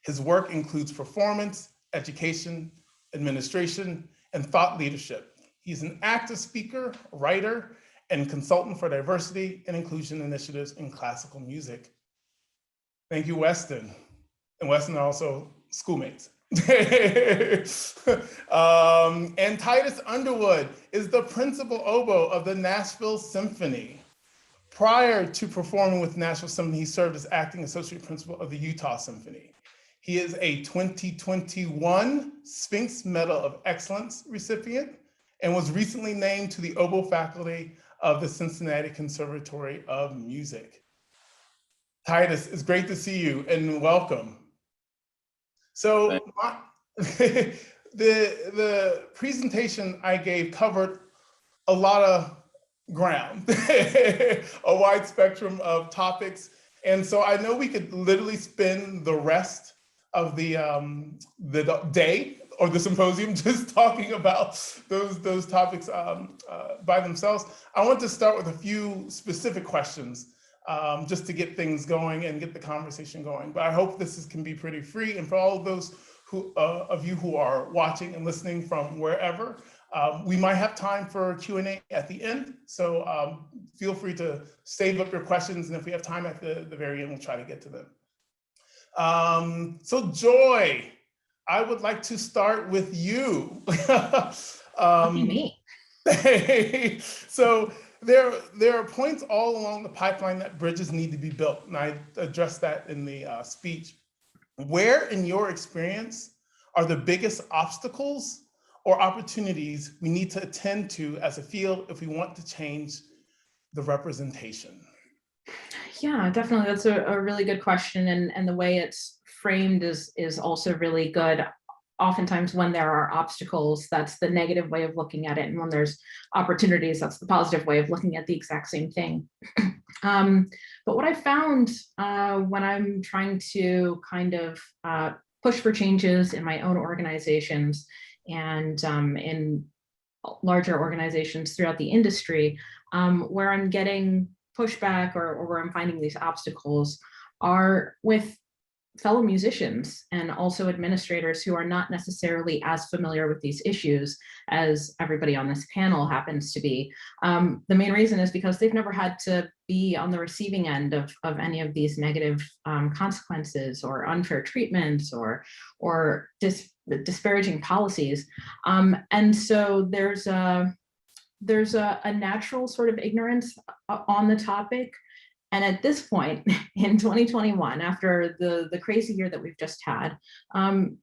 B: His work includes performance, education, administration, and thought leadership. He's an active speaker, writer, and consultant for diversity and inclusion initiatives in classical music. Thank you, Weston. And Weston are also schoolmates. And Titus Underwood is the principal oboe of the Nashville Symphony. Prior to performing with Nashville Symphony, he served as acting associate principal of the Utah Symphony. He is a 2021 Sphinx Medal of Excellence recipient and was recently named to the oboe faculty of the Cincinnati Conservatory of Music. Titus, it's great to see you and welcome. So the presentation I gave covered a lot of ground, a wide spectrum of topics. And so I know we could literally spend the rest of the day or the symposium just talking about those topics by themselves. I want to start with a few specific questions just to get things going and get the conversation going. But I hope this can be pretty free. And for all of those of you who are watching and listening from wherever, we might have time for Q&A at the end. So feel free to save up your questions. And if we have time at the very end, we'll try to get to them. So Joy, I would like to start with you.
C: Me.
B: So there are points all along the pipeline that bridges need to be built, and I addressed that in the speech. Where, in your experience, are the biggest obstacles or opportunities we need to attend to as a field if we want to change the representation?
C: Yeah, definitely. That's a really good question, and the way it's framed is also really good. Oftentimes when there are obstacles, that's the negative way of looking at it. And when there's opportunities, that's the positive way of looking at the exact same thing. But what I found when I'm trying to kind of push for changes in my own organizations and in larger organizations throughout the industry, where I'm getting pushback or where I'm finding these obstacles are with fellow musicians and also administrators who are not necessarily as familiar with these issues as everybody on this panel happens to be. The main reason is because they've never had to be on the receiving end of any of these negative consequences or unfair treatments or disparaging policies. And so there's a natural sort of ignorance on the topic. And at this point in 2021, after the crazy year that we've just had, and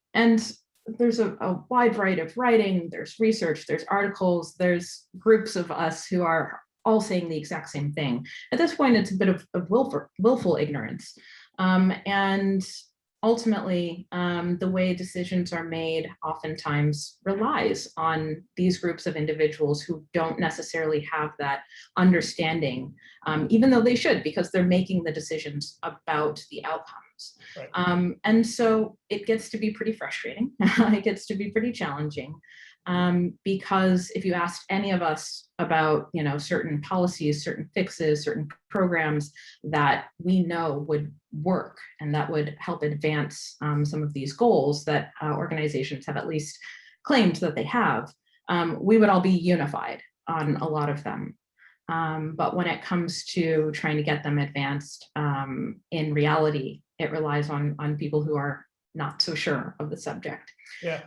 C: there's a wide variety of writing, there's research, there's articles, there's groups of us who are all saying the exact same thing. At this point, it's a bit of willful ignorance. And ultimately, the way decisions are made oftentimes relies on these groups of individuals who don't necessarily have that understanding, even though they should, because they're making the decisions about the outcomes. Right. And so it gets to be pretty frustrating. It gets to be pretty challenging. Because if you asked any of us about, certain policies, certain fixes, certain programs that we know would work and that would help advance some of these goals that organizations have at least claimed that they have, we would all be unified on a lot of them. But when it comes to trying to get them advanced, in reality, it relies on people who are not so sure of the subject.
B: Yeah.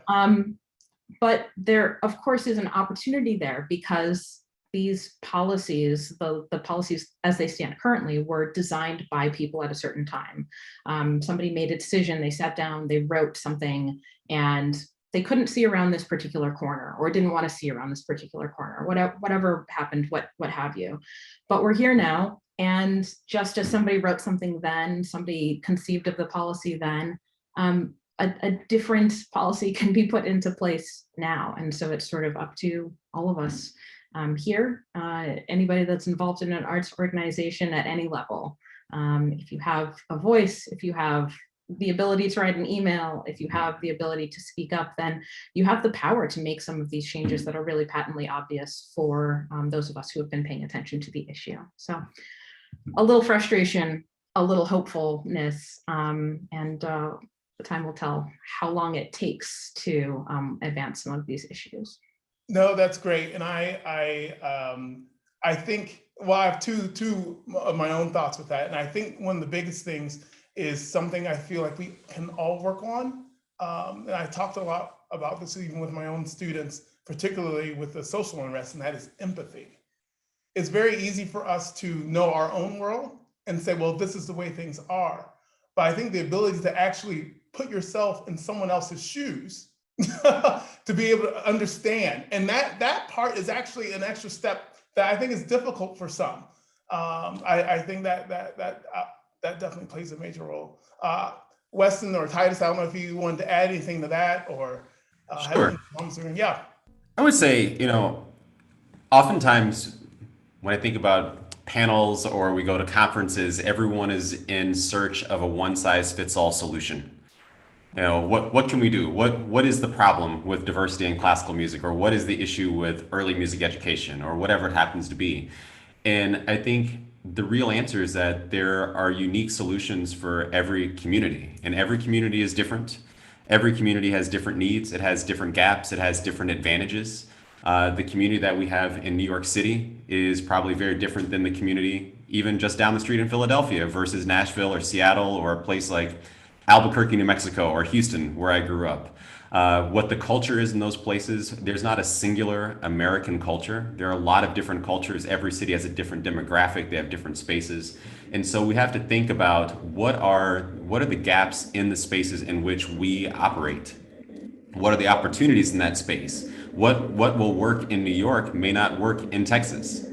C: But there, of course, is an opportunity there, because these policies, the policies as they stand currently, were designed by people at a certain time. Somebody made a decision, they sat down, they wrote something, and they couldn't see around this particular corner, or didn't want to see around this particular corner, whatever happened, what have you. But we're here now, and just as somebody wrote something then, somebody conceived of the policy then, a different policy can be put into place now. And so it's sort of up to all of us here, anybody that's involved in an arts organization at any level. If you have a voice, if you have the ability to write an email, if you have the ability to speak up, then you have the power to make some of these changes that are really patently obvious for those of us who have been paying attention to the issue. So a little frustration, a little hopefulness, and the time will tell how long it takes to advance some of these issues.
B: No, that's great. And I think, well, I have two of my own thoughts with that. And I think one of the biggest things is something I feel like we can all work on. And I talked a lot about this even with my own students, particularly with the social unrest, and that is empathy. It's very easy for us to know our own world and say, well, this is the way things are. But I think the ability to actually put yourself in someone else's shoes to be able to understand. And that part is actually an extra step that I think is difficult for some. I think that definitely plays a major role. Weston or Titus, I don't know if you wanted to add anything to that or
D: Sure.
B: Yeah.
D: I would say, oftentimes when I think about panels or we go to conferences, everyone is in search of a one-size-fits-all solution. What can we do? What is the problem with diversity in classical music, or what is the issue with early music education, or whatever it happens to be? And I think the real answer is that there are unique solutions for every community, and every community is different. Every community has different needs. It has different gaps. It has different advantages. The community that we have in New York City is probably very different than the community even just down the street in Philadelphia versus Nashville or Seattle or a place like Albuquerque, New Mexico, or Houston, where I grew up. What the culture is in those places, there's not a singular American culture. There are a lot of different cultures. Every city has a different demographic. They have different spaces. And so we have to think about what are the gaps in the spaces in which we operate? What are the opportunities in that space? What will work in New York may not work in Texas.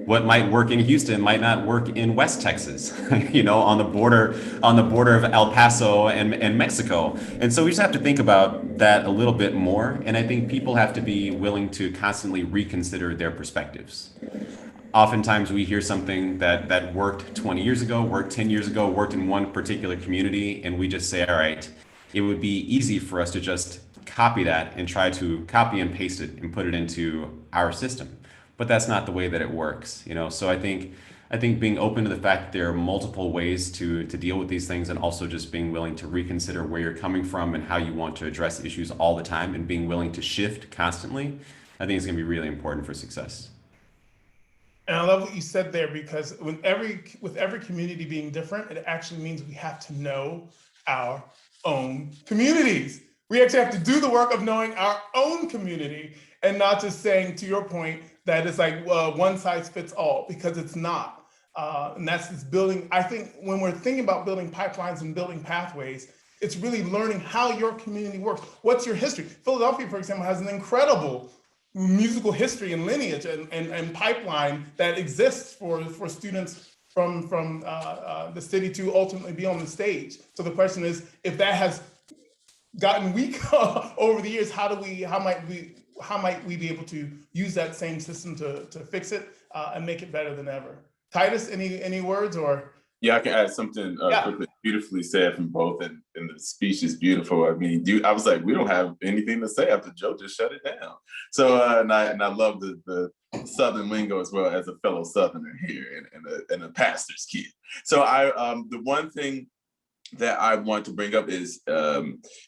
D: What might work in Houston might not work in West Texas, on the border of El Paso and Mexico. And so we just have to think about that a little bit more. And I think people have to be willing to constantly reconsider their perspectives. Oftentimes we hear something that worked 20 years ago, worked 10 years ago, worked in one particular community, and we just say, all right, it would be easy for us to just copy that and try to copy and paste it and put it into our system. But that's not the way that it works, So I think being open to the fact that there are multiple ways to deal with these things, and also just being willing to reconsider where you're coming from and how you want to address issues all the time, and being willing to shift constantly, I think is going to be really important for success.
B: And I love what you said there, because with every community being different, it actually means we have to know our own communities. We actually have to do the work of knowing our own community, and not just saying, to your point, that it's like one size fits all, because it's not. And that's this building. I think when we're thinking about building pipelines and building pathways, it's really learning how your community works. What's your history? Philadelphia, for example, has an incredible musical history and lineage and pipeline that exists for students from the city to ultimately be on the stage. So the question is, if that has gotten weak over the years, how might we be able to use that same system to fix it and make it better than ever? Titus, any words or?
E: Yeah, I can add something quickly. Beautifully said from both, and the speech is beautiful. I mean, I was like, we don't have anything to say after Joe just shut it down. So, and I love the Southern lingo as well, as a fellow Southerner here and a pastor's kid. So the one thing that I want to bring up is,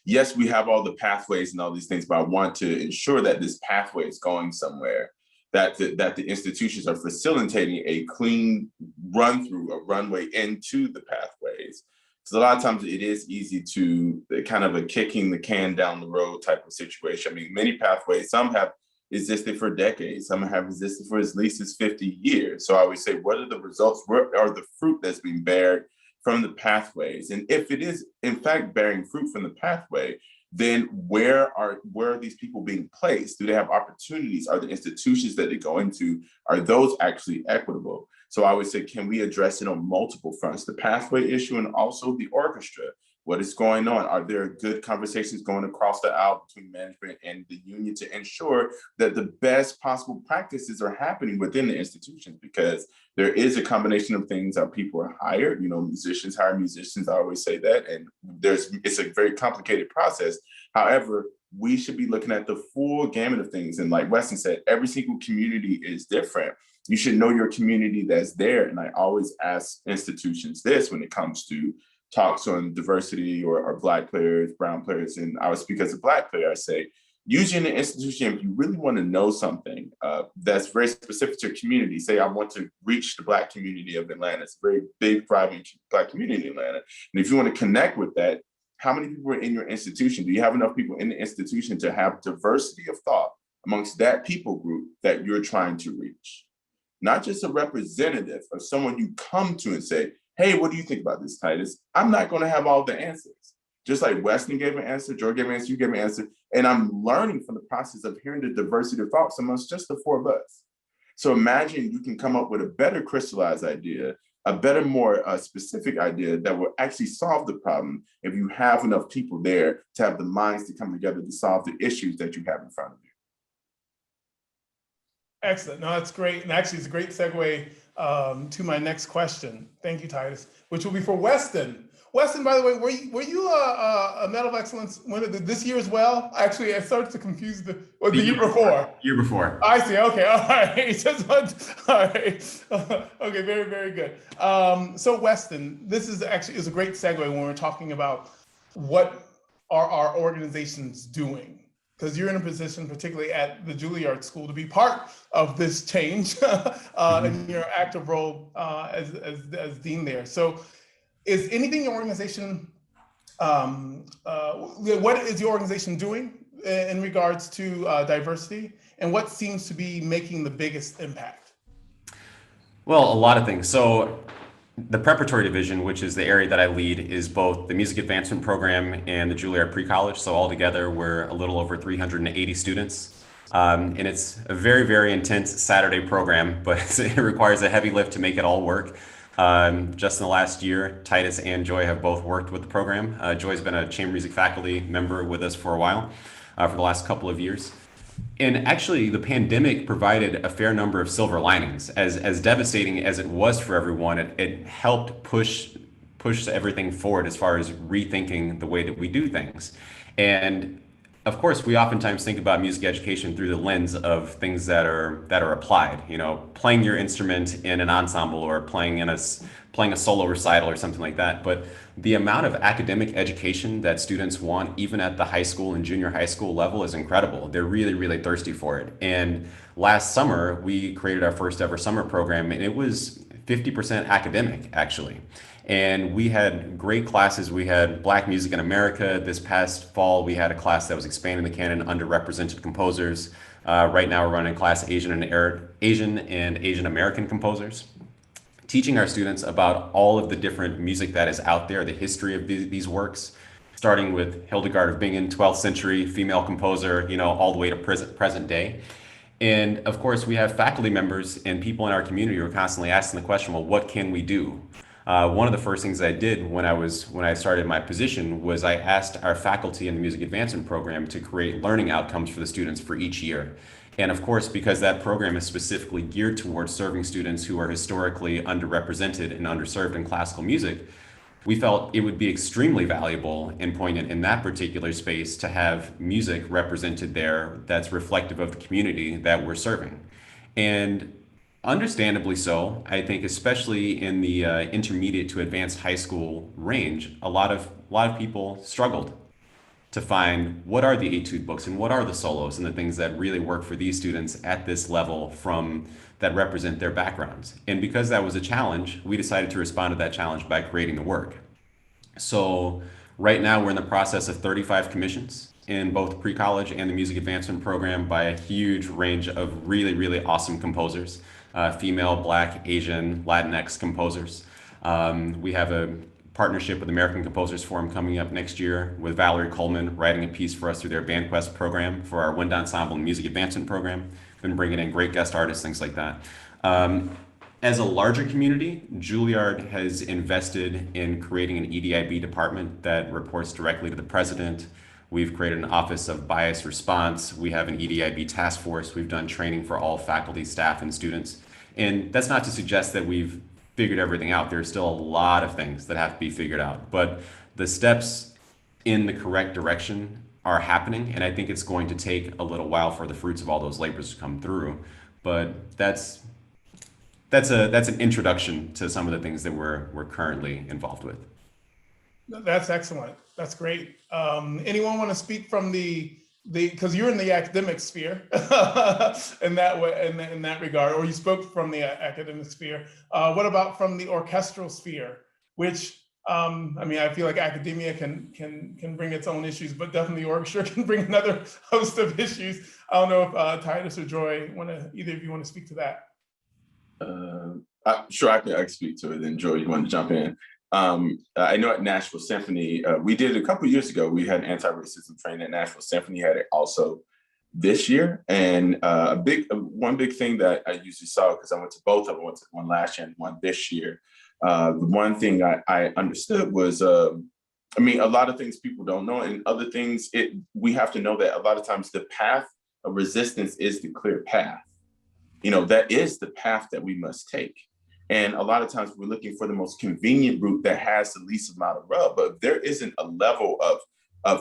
E: yes, we have all the pathways and all these things, but I want to ensure that this pathway is going somewhere. that the institutions are facilitating a clean run through, a runway into the pathways. Because a lot of times it is easy to kind of a kicking the can down the road type of situation. I mean, many pathways, some have existed for decades, some have existed for as least as 50 years. So I always say, what are the results? What are the fruit that's being bared from the pathways? And if it is in fact bearing fruit from the pathway, then where are these people being placed? Do they have opportunities? Are the institutions that they go into, are those actually equitable? So I would say, can we address it on multiple fronts? The pathway issue and also the orchestra. What is going on? Are there good conversations going across the aisle between management and the union to ensure that the best possible practices are happening within the institutions? Because there is a combination of things that people are hired, musicians hire musicians, I always say that, and it's a very complicated process. However, we should be looking at the full gamut of things. And like Weston said, every single community is different. You should know your community that's there. And I always ask institutions this when it comes to talks on diversity or Black players, brown players, and I would speak as a Black player. I say, using an institution, if you really want to know something that's very specific to your community, say I want to reach the Black community of Atlanta. It's a very big, thriving Black community in Atlanta. And if you want to connect with that, how many people are in your institution? Do you have enough people in the institution to have diversity of thought amongst that people group that you're trying to reach? Not just a representative of someone you come to and say, hey, what do you think about this, Titus? I'm not going to have all the answers. Just like Weston gave an answer, George gave an answer, you gave an answer. And I'm learning from the process of hearing the diversity of thoughts amongst just the four of us. So imagine you can come up with a better crystallized idea, a better, more specific idea that will actually solve the problem if you have enough people there to have the minds to come together to solve the issues that you have in front of you.
B: Excellent. No, that's great. And actually, it's a great segue to my next question. Thank you, Titus, which will be for Weston. Weston, by the way, were you a Medal of Excellence winner this year as well? Actually, I started to confuse the year before.
D: Year before.
B: I see. Okay. All right. All right. Okay. Very, very good. So Weston, this is a great segue when we're talking about what are our organizations doing, because you're in a position, particularly at the Juilliard School, to be part of this change in your active role as dean there. So is anything your organization, what is your organization doing in regards to diversity, and what seems to be making the biggest impact?
D: Well, a lot of things. So the preparatory division, which is the area that I lead, is both the music advancement program and the Juilliard pre-college. So altogether, we're a little over 380 students. And it's a very, very intense Saturday program, but it requires a heavy lift to make it all work. Just in the last year, Titus and Joy have both worked with the program. Joy's been a chamber music faculty member with us for a while, for the last couple of years. And actually, the pandemic provided a fair number of silver linings. As devastating as it was for everyone, it helped push everything forward as far as rethinking the way that we do things. And of course, we oftentimes think about music education through the lens of things that are applied. Playing your instrument in an ensemble or playing a solo recital or something like that. But the amount of academic education that students want, even at the high school and junior high school level, is incredible. They're really, really thirsty for it. And last summer, we created our first ever summer program, and it was 50% academic, actually. And we had great classes. We had Black Music in America. This past fall, we had a class that was expanding the canon, underrepresented composers. Right now, we're running a class Asian and Asian American composers, teaching our students about all of the different music that is out there, the history of these works, starting with Hildegard of Bingen, 12th century female composer, all the way to present day. And of course, we have faculty members and people in our community who are constantly asking the question, well, what can we do? One of the first things I did when I started my position was I asked our faculty in the music advancement program to create learning outcomes for the students for each year. And of course, because that program is specifically geared towards serving students who are historically underrepresented and underserved in classical music, we felt it would be extremely valuable and poignant in that particular space to have music represented there that's reflective of the community that we're serving. And understandably so, I think, especially in the intermediate to advanced high school range, a lot of people struggled. to find what are the etude books and what are the solos and the things that really work for these students at this level from that represent their backgrounds. And because that was a challenge, we decided to respond to that challenge by creating the work. So right now we're in the process of 35 commissions in both pre-college and the music advancement program by a huge range of really, really awesome composers, female, Black, Asian, Latinx composers. We have a partnership with American Composers Forum coming up next year with Valerie Coleman writing a piece for us through their BandQuest program for our wind ensemble and music advancement program. Been bringing in great guest artists, things like that. As a larger community, Juilliard has invested in creating an EDIB department that reports directly to the president. We've created an office of bias response. We have an EDIB task force. We've done training for all faculty, staff, and students. And that's not to suggest that we've figured everything out. There's still a lot of things that have to be figured out, but the steps in the correct direction are happening. And I think it's going to take a little while for the fruits of all those labors to come through. But that's an introduction to some of the things that we're currently involved with.
B: That's excellent. That's great. Anyone want to speak from the because you're in the academic sphere in that way, in that regard, or you spoke from the academic sphere. What about from the orchestral sphere, which I mean, I feel like academia can bring its own issues, but definitely orchestra can bring another host of issues. I don't know if Titus or Joy either of you want to speak to that.
E: Sure, I can speak to it. And Joy, you want to jump in? I know at Nashville Symphony, we did a couple of years ago, we had anti-racism training at Nashville Symphony, had it also this year. And one big thing that I usually saw, because I went to both of them, I went to one last year and one this year. The one thing I understood was, I mean, a lot of things people don't know, and other things, we have to know that a lot of times the path of resistance is the clear path. You know, that is the path that we must take. And a lot of times we're looking for the most convenient route that has the least amount of rub, but if there isn't a level of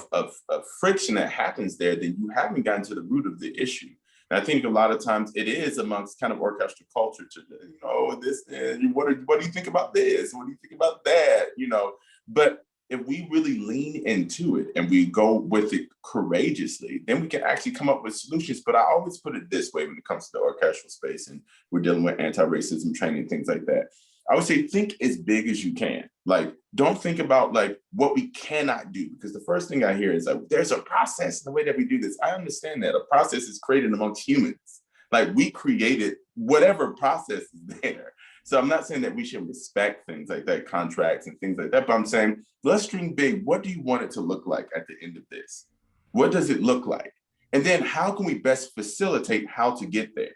E: friction that happens there, then you haven't gotten to the root of the issue. And I think a lot of times it is amongst kind of orchestral culture to, you know, this, and what do you think about this? What do you think about that? You know, but if we really lean into it and we go with it courageously, then we can actually come up with solutions. But I always put it this way when it comes to the orchestral space and we're dealing with anti-racism training, things like that. I would say think as big as you can. Like, don't think about like what we cannot do, because the first thing I hear is like, there's a process in the way that we do this. I understand that a process is created amongst humans. Like, we created whatever process is there. So I'm not saying that we should respect things like that, contracts and things like that, but I'm saying, let's dream big. What do you want it to look like at the end of this? What does it look like? And then how can we best facilitate how to get there?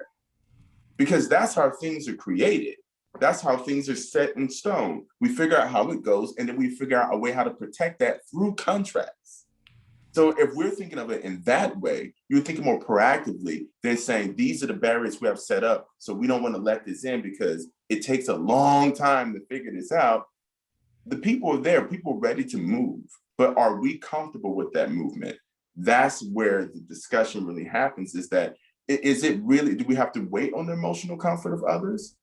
E: Because that's how things are created. That's how things are set in stone. We figure out how it goes, and then we figure out a way how to protect that through contracts. So if we're thinking of it in that way, you're thinking more proactively than saying, these are the barriers we have set up, so we don't want to let this in because it takes a long time to figure this out. The people are there, people are ready to move, but are we comfortable with that movement? That's where the discussion really happens, is that, is it really, do we have to wait on the emotional comfort of others?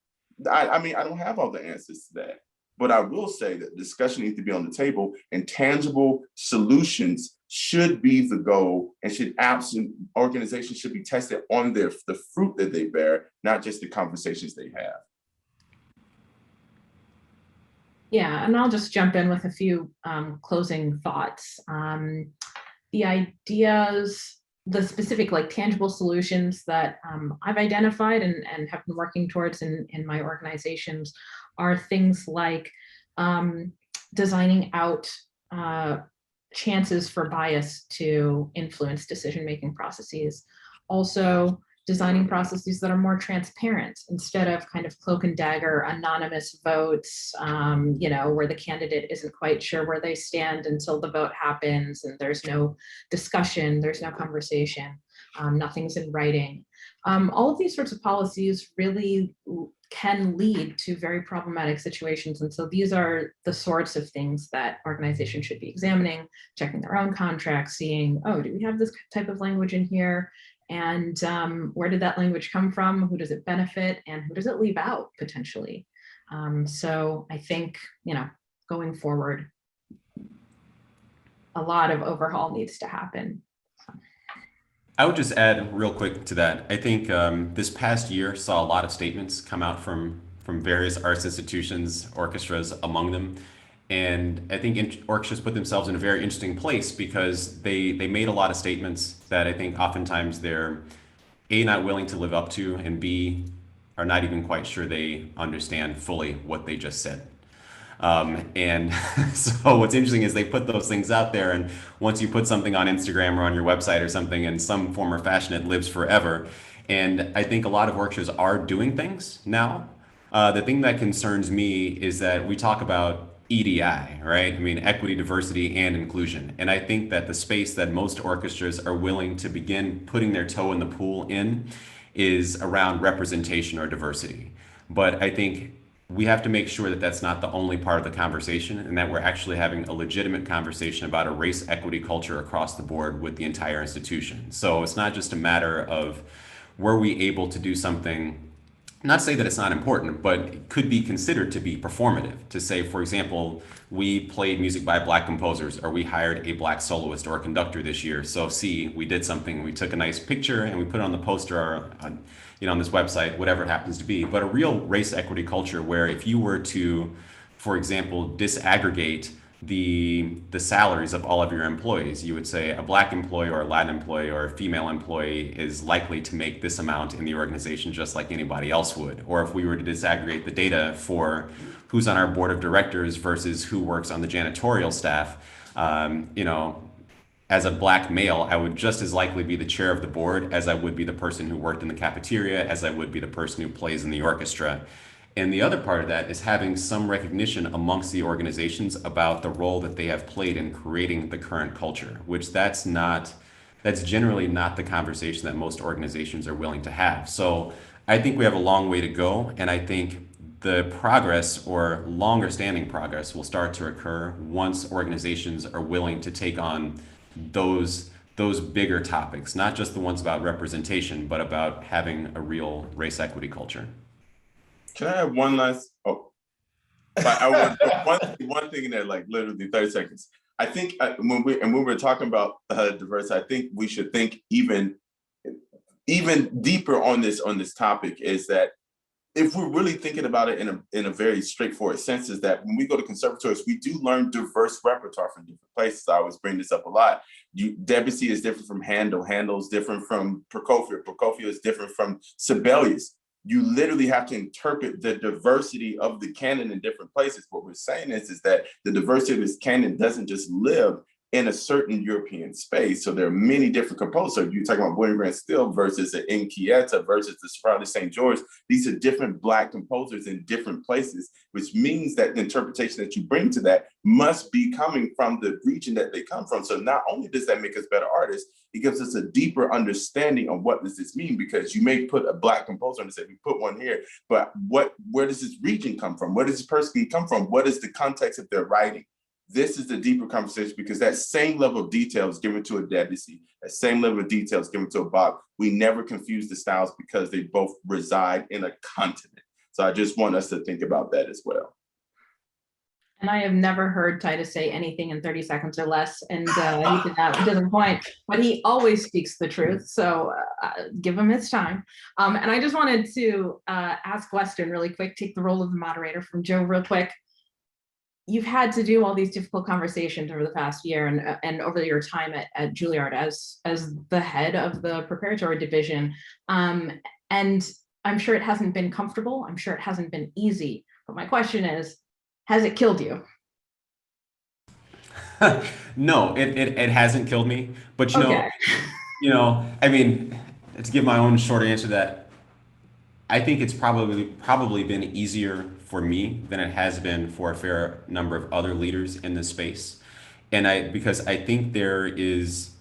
E: I mean, I don't have all the answers to that, but I will say that discussion needs to be on the table, and tangible solutions should be the goal, and organizations should be tested on the fruit that they bear, not just the conversations they have.
C: Yeah, and I'll just jump in with a few closing thoughts. The ideas, the specific like tangible solutions that I've identified and have been working towards in my organizations are things like designing out chances for bias to influence decision-making processes. Also, designing processes that are more transparent instead of kind of cloak and dagger anonymous votes, you know, where the candidate isn't quite sure where they stand until the vote happens and there's no discussion, there's no conversation, nothing's in writing. All of these sorts of policies really can lead to very problematic situations. And so these are the sorts of things that organizations should be examining, checking their own contracts, seeing, oh, do we have this type of language in here? And where did that language come from? Who does it benefit? And who does it leave out potentially? So I think, you know, going forward. a lot of overhaul needs to happen.
D: I would just add real quick to that. I think this past year saw a lot of statements come out from various arts institutions, orchestras among them. And I think orchestras put themselves in a very interesting place because they made a lot of statements that I think oftentimes they're A, not willing to live up to, and B, are not even quite sure they understand fully what they just said. And so what's interesting is they put those things out there, and once you put something on Instagram or on your website or something in some form or fashion, it lives forever. And I think a lot of orchestras are doing things now. The thing that concerns me is that we talk about EDI, right? I mean, equity, diversity, and inclusion. And I think that the space that most orchestras are willing to begin putting their toe in the pool in is around representation or diversity. But I think we have to make sure that that's not the only part of the conversation, and that we're actually having a legitimate conversation about a race equity culture across the board with the entire institution. So it's not just a matter of were we able to do something, not to say that it's not important, but it could be considered to be performative. To say, for example, we played music by Black composers, or we hired a Black soloist or a conductor this year. So see, we did something, we took a nice picture and we put it on the poster or on this website, whatever it happens to be. But a real race equity culture where if you were to, for example, disaggregate the salaries of all of your employees, you would say a Black employee or a Latin employee or a female employee is likely to make this amount in the organization just like anybody else would. Or if we were to disaggregate the data for who's on our board of directors versus who works on the janitorial staff, as a Black male, I would just as likely be the chair of the board as I would be the person who worked in the cafeteria, as I would be the person who plays in the orchestra. And the other part of that is having some recognition amongst the organizations about the role that they have played in creating the current culture, which that's generally not the conversation that most organizations are willing to have. So I think we have a long way to go. And I think the progress or longer standing progress will start to occur once organizations are willing to take on those bigger topics, not just the ones about representation, but about having a real race equity culture.
E: Can I have one last? I want one thing in there, like literally 30 seconds. I think when we're talking about diversity, I think we should think even deeper on this topic. Is that if we're really thinking about it in a very straightforward sense, is that when we go to conservatories, we do learn diverse repertoire from different places. I always bring this up a lot. Debussy is different from Handel. Handel is different from Prokofiev. Prokofiev is different from Sibelius. You literally have to interpret the diversity of the canon in different places. What we're saying is that the diversity of this canon doesn't just live in a certain European space. So there are many different composers. So you're talking about William Grant Still versus an Inquieta versus the Sprott St. George. These are different Black composers in different places, which means that the interpretation that you bring to that must be coming from the region that they come from. So not only does that make us better artists, it gives us a deeper understanding of what does this mean, because you may put a Black composer and say, we put one here, but where does this region come from? Where does this person come from? What is the context of their writing? This is the deeper conversation, because that same level of detail is given to a Debussy, that same level of detail is given to a Bach. We never confuse the styles because they both reside in a continent. So I just want us to think about that as well.
C: And I have never heard Titus say anything in 30 seconds or less, and he doesn't point, but he always speaks the truth. So give him his time. And I just wanted to ask Weston really quick, take the role of the moderator from Joe real quick. You've had to do all these difficult conversations over the past year and over your time at Juilliard as the head of the preparatory division. And I'm sure it hasn't been comfortable. I'm sure it hasn't been easy. But my question is, has it killed you?
D: No, it hasn't killed me. But
C: Okay.
D: I mean, to give my own short answer to that, I think it's probably been easier for me than it has been for a fair number of other leaders in this space. And because I think there is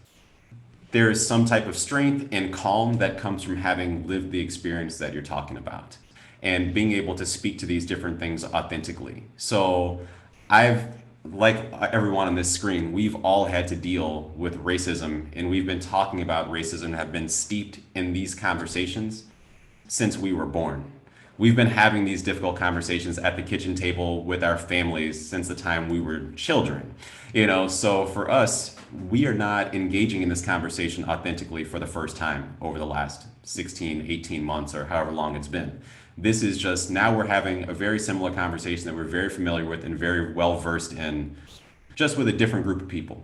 D: some type of strength and calm that comes from having lived the experience that you're talking about and being able to speak to these different things authentically. So like everyone on this screen, we've all had to deal with racism, and we've been talking about racism and have been steeped in these conversations since we were born. We've been having these difficult conversations at the kitchen table with our families since the time we were children. So for us, we are not engaging in this conversation authentically for the first time over the last 16, 18 months or however long it's been. This is just now we're having a very similar conversation that we're very familiar with and very well versed in, just with a different group of people.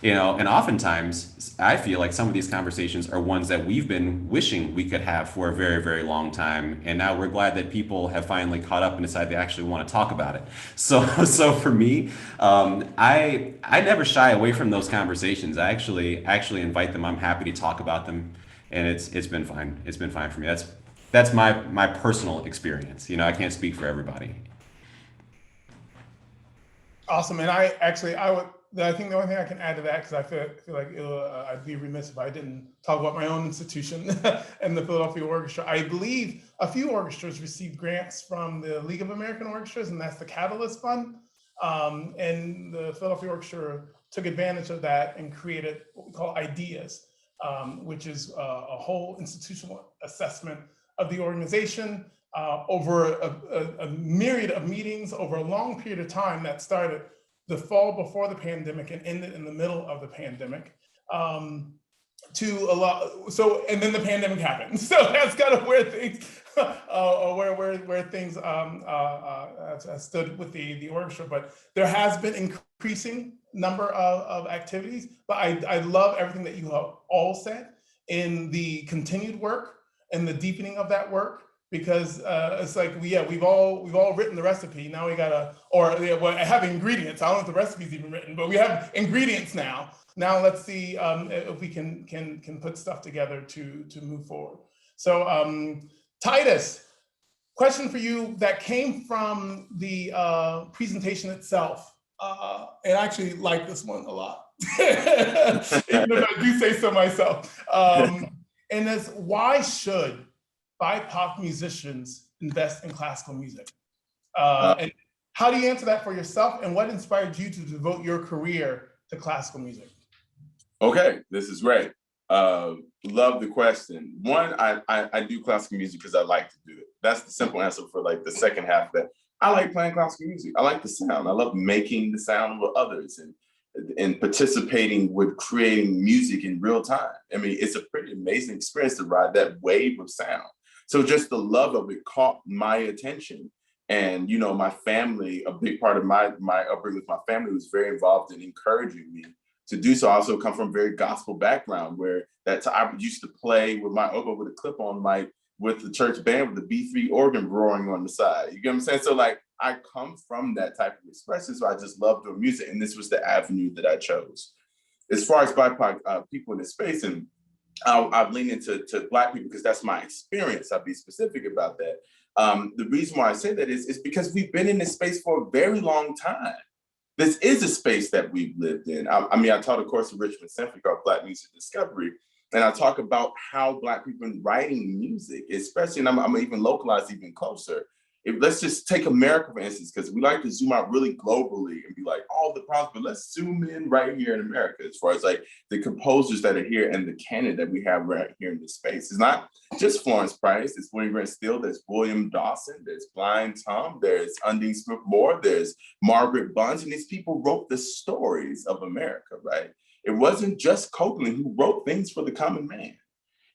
D: And oftentimes I feel like some of these conversations are ones that we've been wishing we could have for a very, very long time. And now we're glad that people have finally caught up and decided they actually want to talk about it. So for me, I never shy away from those conversations. I actually invite them. I'm happy to talk about them. And it's been fine. It's been fine for me. That's my personal experience. I can't speak for everybody.
B: Awesome. And I think the only thing I can add to that, because I feel like I'd be remiss if I didn't talk about my own institution and the Philadelphia Orchestra. I believe a few orchestras received grants from the League of American Orchestras, and that's the Catalyst Fund. And the Philadelphia Orchestra took advantage of that and created what we call IDEAs, which is a whole institutional assessment of the organization over a myriad of meetings over a long period of time that started the fall before the pandemic and ended in the middle of the pandemic. And then the pandemic happened. So that's kind of where things where things stood with the orchestra. But there has been increasing number of activities. But I love everything that you have all said in the continued work and the deepening of that work. Because it's like we've all written the recipe. Now we gotta have ingredients. I don't know if the recipe's even written, but we have ingredients now. Now let's see if we can put stuff together to move forward. So Titus, question for you that came from the presentation itself, and I actually like this one a lot, even if I do say so myself. And that's why should BIPOC musicians invest in classical music? And how do you answer that for yourself? And what inspired you to devote your career to classical music?
E: Okay, this is great. Love the question. One, I do classical music because I like to do it. That's the simple answer for like the second half of that. I like playing classical music. I like the sound. I love making the sound with others and participating with creating music in real time. I mean, it's a pretty amazing experience to ride that wave of sound. So just the love of it caught my attention. And, my family, a big part of my upbringing with my family was very involved in encouraging me to do so. I also come from a very gospel background where I used to play with my oboe with a clip-on mic with the church band with the B3 organ roaring on the side. You get what I'm saying? So like, I come from that type of expression. So I just love doing music. And this was the avenue that I chose. As far as BIPOC people in this space, and I've leaned into Black people because that's my experience. I'll be specific about that. The reason why I say that is because we've been in this space for a very long time. This is a space that we've lived in. I taught a course at Richmond Symphony called Black Music Discovery, and I talk about how Black people are writing music, especially, and I'm even localized even closer. Let's just take America, for instance, because we like to zoom out really globally and be like, all the problems, but let's zoom in right here in America as far as like the composers that are here and the canon that we have right here in this space. It's not just Florence Price, it's William Grant Still, there's William Dawson, there's Blind Tom, there's Undine Smith Moore, there's Margaret Bunch, and these people wrote the stories of America, right? It wasn't just Copeland who wrote things for the common man.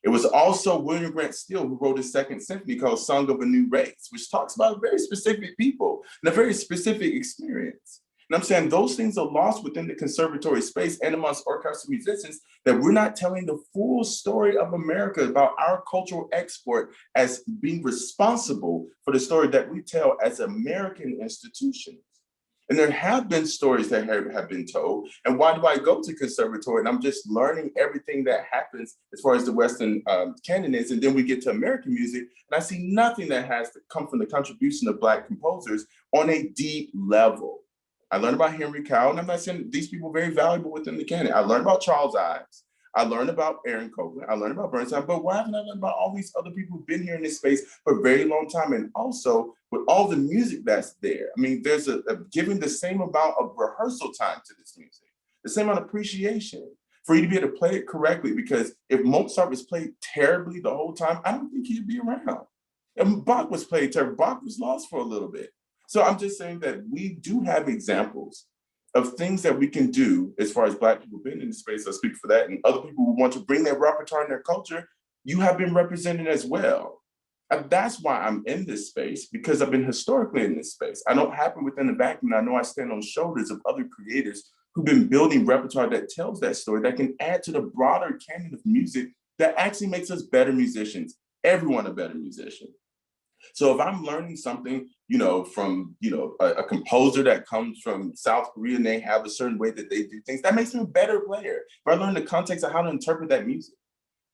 E: It was also William Grant Still who wrote his second symphony called Song of a New Race, which talks about very specific people and a very specific experience. And I'm saying those things are lost within the conservatory space and amongst orchestral musicians, that we're not telling the full story of America about our cultural export as being responsible for the story that we tell as American institutions. And there have been stories that have been told. And why do I go to conservatory? And I'm just learning everything that happens as far as the Western canon is. And then we get to American music, and I see nothing that has to come from the contribution of Black composers on a deep level. I learned about Henry Cowell, and I'm not saying these people are very valuable within the canon. I learned about Charles Ives. I learned about Aaron Copland. I learned about Bernstein, but why haven't I learned about all these other people who've been here in this space for a very long time? And also with all the music that's there. I mean, there's giving the same amount of rehearsal time to this music, the same amount of appreciation for you to be able to play it correctly. Because if Mozart was played terribly the whole time, I don't think he'd be around. And Bach was played terrible. Bach was lost for a little bit. So I'm just saying that we do have examples of things that we can do as far as Black people being in the space. I speak for that. And other people who want to bring their repertoire and their culture, you have been represented as well. And that's why I'm in this space, because I've been historically in this space. I don't happen within the vacuum. I know I stand on shoulders of other creators who've been building repertoire that tells that story, that can add to the broader canon of music that actually makes us better musicians, everyone a better musician. So if I'm learning something, from, a composer that comes from South Korea and they have a certain way that they do things, that makes me a better player. If I learn the context of how to interpret that music,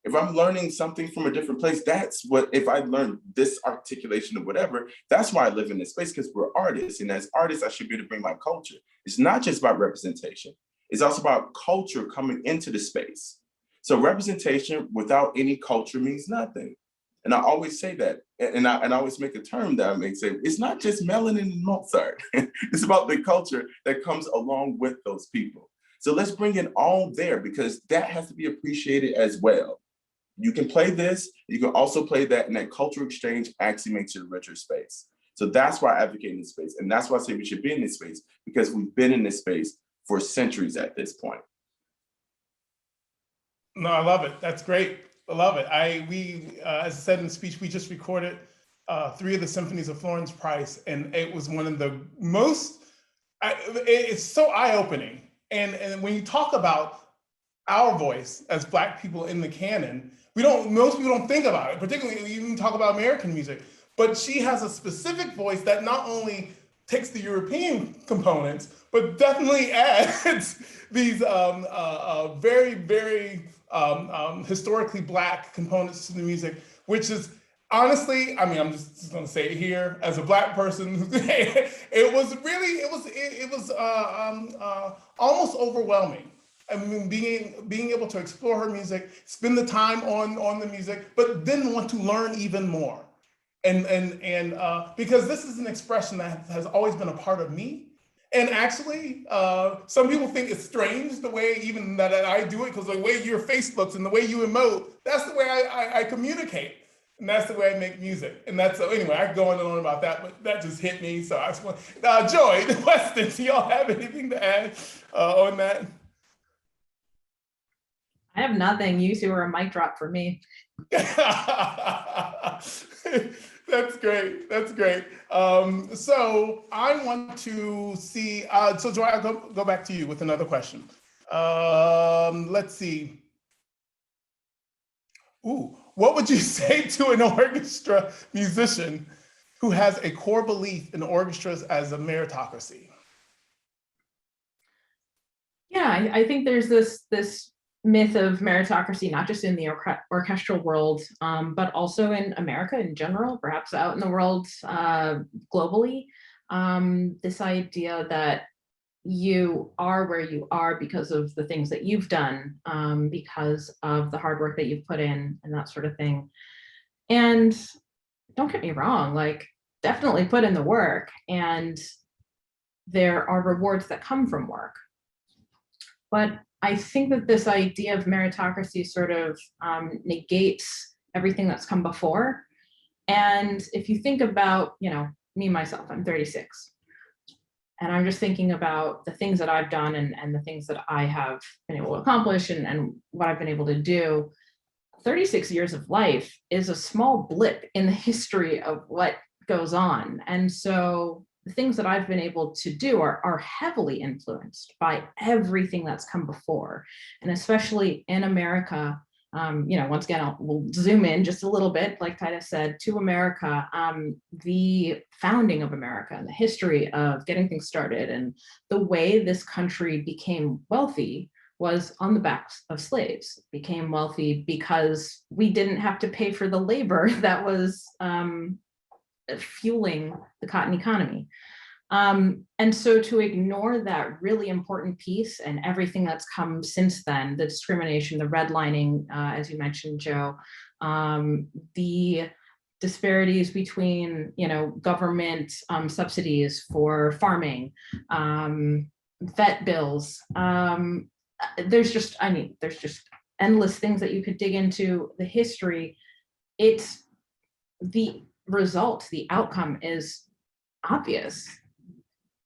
E: if I'm learning something from a different place, that's what, if I learn this articulation of whatever, that's why I live in this space, because we're artists. And as artists, I should be able to bring my culture. It's not just about representation. It's also about culture coming into the space. So representation without any culture means nothing. And I always say that, and I always make a term that I make say, it's not just Melanin and Mozart. It's about the culture that comes along with those people. So let's bring it all there, because that has to be appreciated as well. You can play this, you can also play that, and that cultural exchange actually makes it a richer space. So that's why I advocate in this space. And that's why I say we should be in this space, because we've been in this space for centuries at this point.
B: No, I love it. That's great. I love it. As I said in the speech, we just recorded 3 of the symphonies of Florence Price, and it was one of the most, it's so eye-opening. And when you talk about our voice as Black people in the canon, most people don't think about it, particularly when you talk about American music, but she has a specific voice that not only takes the European components, but definitely adds these very, very historically Black components to the music, which is honestly, I mean, I'm just gonna say it here as a Black person, it was almost overwhelming. I mean, being able to explore her music, spend the time on the music, but then want to learn even more. And because this is an expression that has always been a part of me. And actually, some people think it's strange the way even that I do it, because the way your face looks and the way you emote, that's the way I communicate. And that's the way I make music. And that's, so anyway, I can go on and on about that, but that just hit me. So I just want, Joy, Weston, do y'all have anything to add on that?
C: I have nothing. You two are a mic drop for me.
B: That's great. That's great. So I want to see, so Joy, I'll go back to you with another question. Let's see. Ooh, what would you say to an orchestra musician who has a core belief in orchestras as a meritocracy?
C: Yeah, I think there's this myth of meritocracy, not just in the orchestral world, but also in America in general, perhaps out in the world globally. This idea that you are where you are because of the things that you've done, because of the hard work that you've put in and that sort of thing. And don't get me wrong, like definitely put in the work, and there are rewards that come from work. But I think that this idea of meritocracy sort of negates everything that's come before. And if you think about, me, myself, I'm 36. And I'm just thinking about the things that I've done and the things that I have been able to accomplish and what I've been able to do. 36 years of life is a small blip in the history of what goes on. And so the things that I've been able to do are heavily influenced by everything that's come before. And especially in America, once again, we'll zoom in just a little bit, like Titus said, to America, the founding of America and the history of getting things started and the way this country became wealthy was on the backs of slaves. It became wealthy because we didn't have to pay for the labor that was fueling the cotton economy. And so to ignore that really important piece and everything that's come since then, the discrimination, the redlining, as you mentioned, Joe, the disparities between, government subsidies for farming, vet bills, there's just endless things that you could dig into the history. It's the result, the outcome is obvious.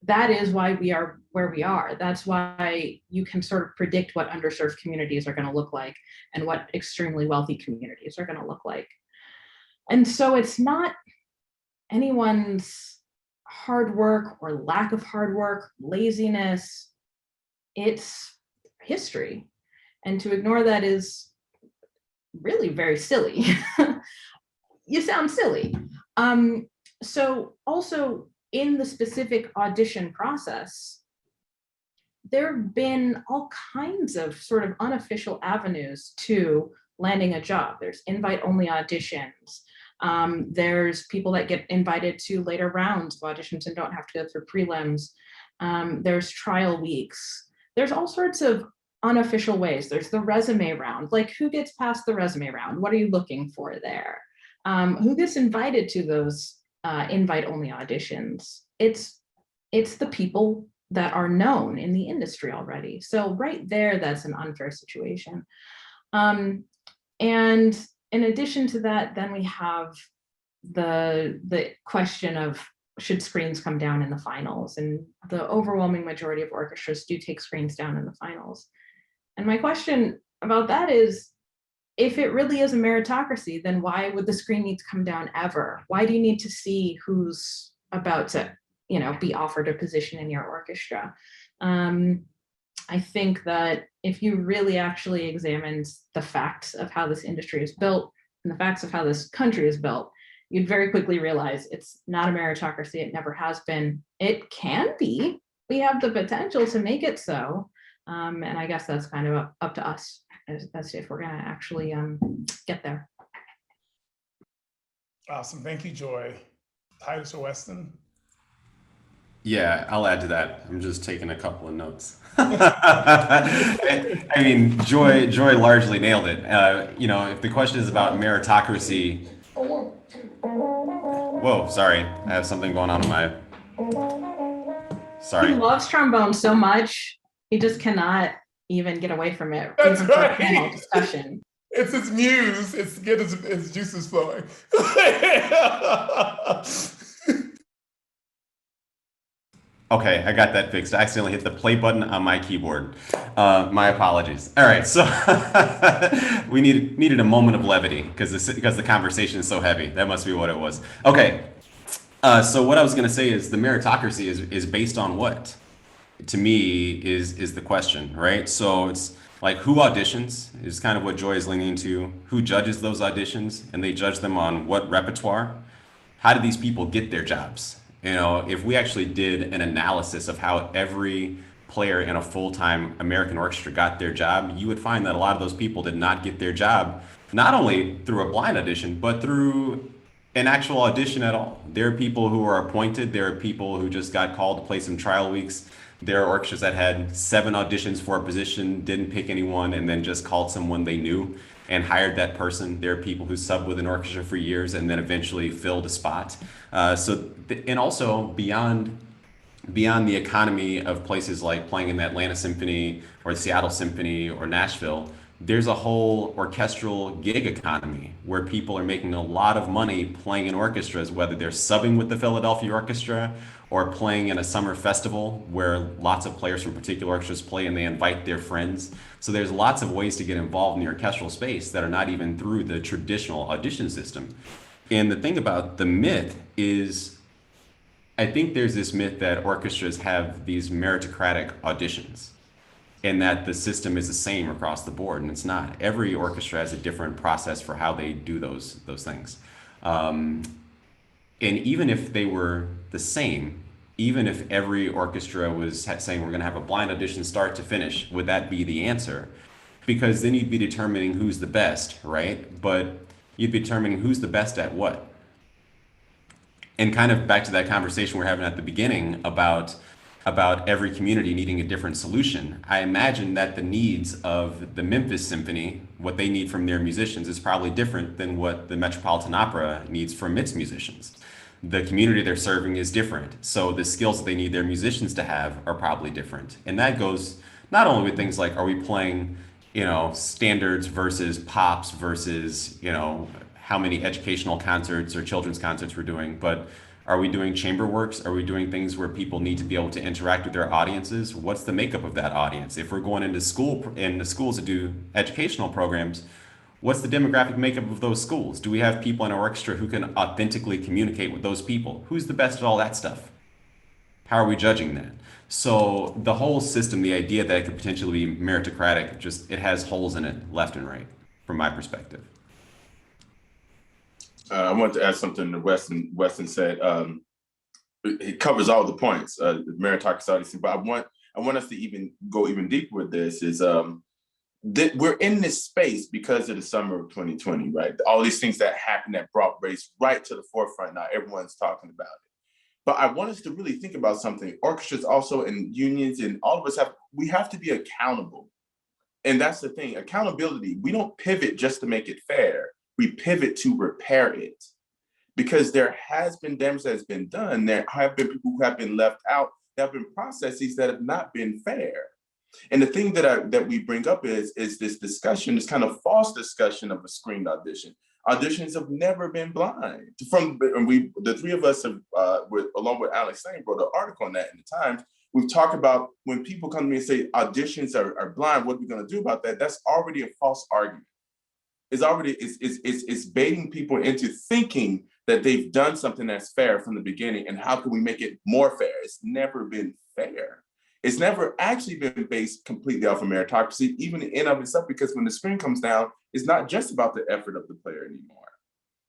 C: That is why we are where we are. That's why you can sort of predict what underserved communities are going to look like and what extremely wealthy communities are going to look like. And so it's not anyone's hard work or lack of hard work, laziness, it's history. And to ignore that is really very silly. You sound silly. So also in the specific audition process, there have been all kinds of sort of unofficial avenues to landing a job. There's invite-only auditions. There's people that get invited to later rounds of auditions and don't have to go through prelims. There's trial weeks. There's all sorts of unofficial ways. There's the resume round. Like, who gets past the resume round? What are you looking for there? Who gets invited to those invite-only auditions? It's the people that are known in the industry already. So right there, that's an unfair situation. And in addition to that, then we have the question of, should screens come down in the finals? And the overwhelming majority of orchestras do take screens down in the finals. And my question about that is, if it really is a meritocracy, then why would the screen need to come down ever? Why do you need to see who's about to, be offered a position in your orchestra? I think that if you really actually examined the facts of how this industry is built and the facts of how this country is built, you'd very quickly realize it's not a meritocracy. It never has been. It can be. We have the potential to make it so. And I guess that's kind of up to us as if we're going to actually get there.
B: Awesome. Thank you, Joy. Titus or Weston?
D: Yeah, I'll add to that. I'm just taking a couple of notes. I mean, Joy largely nailed it. If the question is about meritocracy, whoa, sorry, I have something going on in my. Sorry.
C: He loves trombone so much, he just cannot even get away from it.
B: That's
C: even
B: right.
C: For a panel discussion.
B: It's his muse. It's to get his juices flowing.
D: Okay, I got that fixed. I accidentally hit the play button on my keyboard. My apologies. All right, so we needed a moment of levity because the conversation is so heavy. That must be what it was. Okay, so what I was going to say is the meritocracy is based on what? To me, is the question, right? So it's like, who auditions is kind of what Joy is leaning into. Who judges those auditions, and they judge them on what repertoire? How do these people get their jobs? If we actually did an analysis of how every player in a full-time American orchestra got their job, you would find that a lot of those people did not get their job, not only through a blind audition, but through an actual audition at all. There are people who are appointed. There are people who just got called to play some trial weeks. There are orchestras that had 7 auditions for a position, didn't pick anyone, and then just called someone they knew and hired that person. There are people who subbed with an orchestra for years and then eventually filled a spot. And also beyond the economy of places like playing in the Atlanta Symphony or the Seattle Symphony or Nashville, there's a whole orchestral gig economy where people are making a lot of money playing in orchestras, whether they're subbing with the Philadelphia Orchestra or playing in a summer festival where lots of players from particular orchestras play and they invite their friends. So there's lots of ways to get involved in the orchestral space that are not even through the traditional audition system. And the thing about the myth is, I think there's this myth that orchestras have these meritocratic auditions and that the system is the same across the board, and it's not. Every orchestra has a different process for how they do those things. And even if they were the same, even if every orchestra was saying we're going to have a blind audition start to finish, would that be the answer? Because then you'd be determining who's the best, right? But you'd be determining who's the best at what? And kind of back to that conversation we're having at the beginning about every community needing a different solution. I imagine that the needs of the Memphis Symphony, what they need from their musicians, is probably different than what the Metropolitan Opera needs from its musicians. The community they're serving is different. So the skills that they need their musicians to have are probably different. And that goes not only with things like, are we playing, standards versus pops versus, how many educational concerts or children's concerts we're doing, but are we doing chamber works? Are we doing things where people need to be able to interact with their audiences? What's the makeup of that audience? If we're going into schools to do educational programs, what's the demographic makeup of those schools? Do we have people in our orchestra who can authentically communicate with those people? Who's the best at all that stuff? How are we judging that? So the whole system, the idea that it could potentially be meritocratic, it has holes in it left and right, from my perspective.
E: I want to add something that Weston said. It covers all the points, the meritocracy, but I want us to go even deeper with this. Is that we're in this space because of the summer of 2020, right? All these things that happened that brought race right to the forefront. Now everyone's talking about it. But I want us to really think about something. Orchestras also, and unions, and all of us we have to be accountable. And that's the thing, accountability. We don't pivot just to make it fair. We pivot to repair it. Because there has been damage that has been done. There have been people who have been left out. There have been processes that have not been fair. And the thing that we bring up is this discussion, this kind of false discussion of a screened audition. Auditions have never been blind. The three of us have, along with Alex Lane, wrote an article on that in the Times. We've talked about when people come to me and say auditions are blind, what are we going to do about that? That's already a false argument. It's baiting people into thinking that they've done something that's fair from the beginning, and how can we make it more fair? It's never been fair. It's never actually been based completely off of meritocracy, even in and of itself, because when the screen comes down, it's not just about the effort of the player anymore.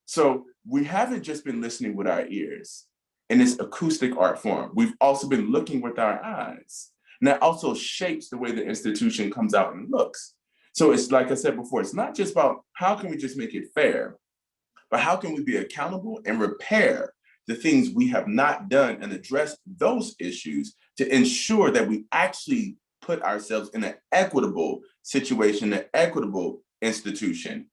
E: So we haven't just been listening with our ears in this acoustic art form. We've also been looking with our eyes. And that also shapes the way the institution comes out and looks. So it's like I said before, it's not just about how can we just make it fair, but how can we be accountable and repair the things we have not done and address those issues to ensure that we actually put ourselves in an equitable situation, an equitable institution.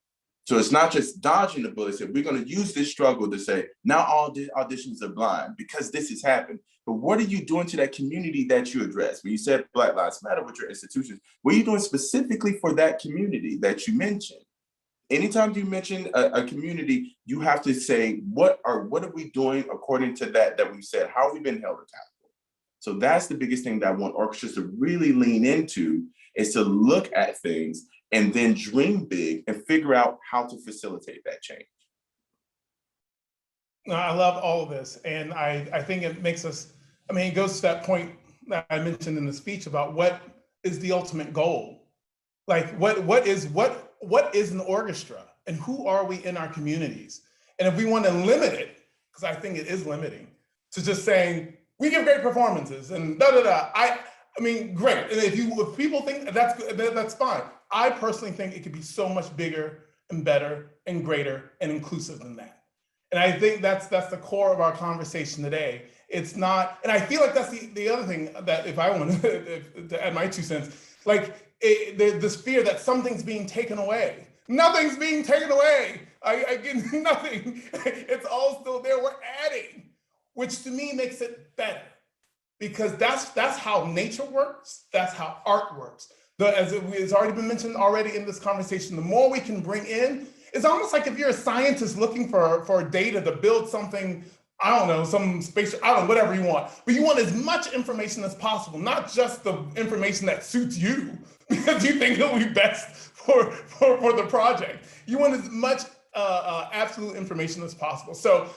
E: So it's not just dodging the bullet. We're going to use this struggle to say, now all auditions are blind because this has happened. But what are you doing to that community that you address? When you said Black Lives Matter with your institutions, what are you doing specifically for that community that you mentioned? Anytime you mention a community, you have to say, what are we doing according to that we said? How have we been held accountable? So that's the biggest thing that I want orchestras to really lean into, is to look at things and then dream big and figure out how to facilitate that change.
B: No, I love all of this. And I think it makes us, it goes to that point that I mentioned in the speech about what is the ultimate goal? Like what is an orchestra, and who are we in our communities? And if we want to limit it, because I think it is limiting, to just saying, we give great performances and da-da-da. Great. And if people think that's fine. I personally think it could be so much bigger and better and greater and inclusive than that. And I think that's the core of our conversation today. It's not, and I feel like that's the other thing that, if I want to add my 2 cents, this fear that something's being taken away. Nothing's being taken away. I get nothing. It's all still there. We're adding, which to me makes it better, because that's how nature works. That's how art works. As it's already been mentioned already in this conversation, the more we can bring in, it's almost like if you're a scientist looking for data to build something, I don't know, some spatial, whatever you want. But you want as much information as possible, not just the information that suits you because you think it'll be best for the project. You want as much absolute information as possible. So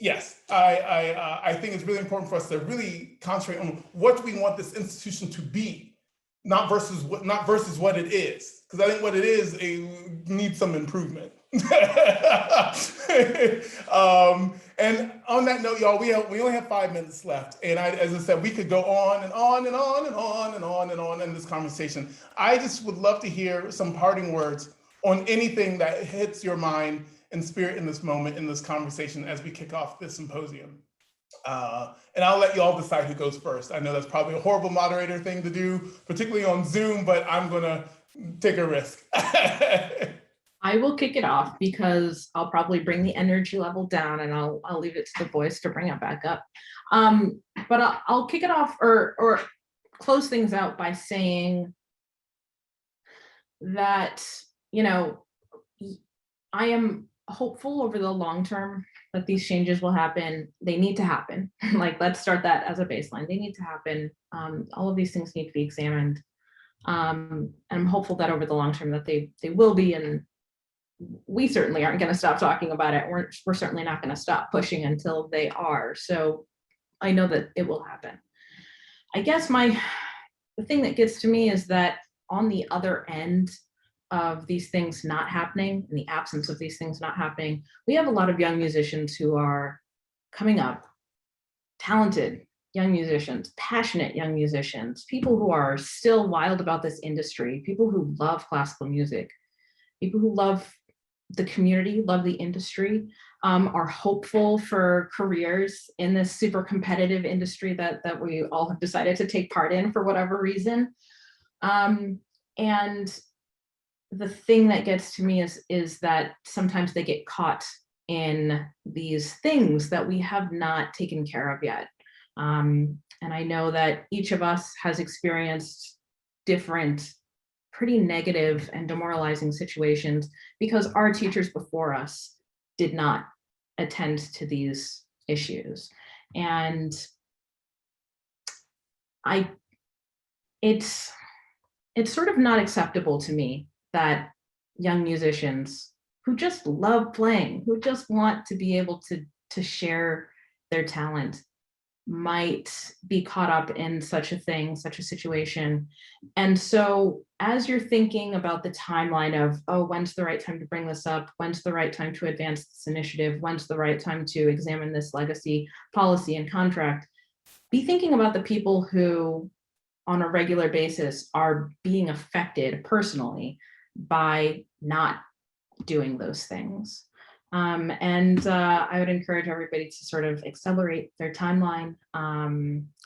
B: yes, I think it's really important for us to really concentrate on what do we want this institution to be, not versus what it is. Because I think what it is, it needs some improvement. And on that note, y'all, we only have 5 minutes left. And as I said, we could go on and on and on and on and on and on in this conversation. I just would love to hear some parting words on anything that hits your mind and spirit in this moment, in this conversation, as we kick off this symposium. And I'll let you all decide who goes first. I know that's probably a horrible moderator thing to do, particularly on Zoom, but I'm gonna take a risk.
C: I will kick it off because I'll probably bring the energy level down, and I'll leave it to the boys to bring it back up. But I'll kick it off or close things out by saying that, I am hopeful over the long term that these changes will happen. They need to happen. Like, let's start that as a baseline. They need to happen. All of these things need to be examined. And I'm hopeful that over the long term that they will be, and we certainly aren't going to stop talking about it. We're certainly not going to stop pushing until they are. So I know that it will happen. I guess the thing that gets to me is that on the other end of these things not happening, in the absence of these things not happening, we have a lot of young musicians who are coming up, talented young musicians, passionate young musicians, people who are still wild about this industry, people who love classical music, people who love the community, love the industry, are hopeful for careers in this super competitive industry that we all have decided to take part in for whatever reason. And the thing that gets to me is that sometimes they get caught in these things that we have not taken care of yet. And I know that each of us has experienced different pretty negative and demoralizing situations because our teachers before us did not attend to these issues. And it's sort of not acceptable to me that young musicians who just love playing, who just want to be able to share their talent, might be caught up in such a thing, such a situation. And so as you're thinking about the timeline of, oh, when's the right time to bring this up? When's the right time to advance this initiative? When's the right time to examine this legacy, policy, and contract? Be thinking about the people who on a regular basis are being affected personally by not doing those things. I would encourage everybody to sort of accelerate their timeline,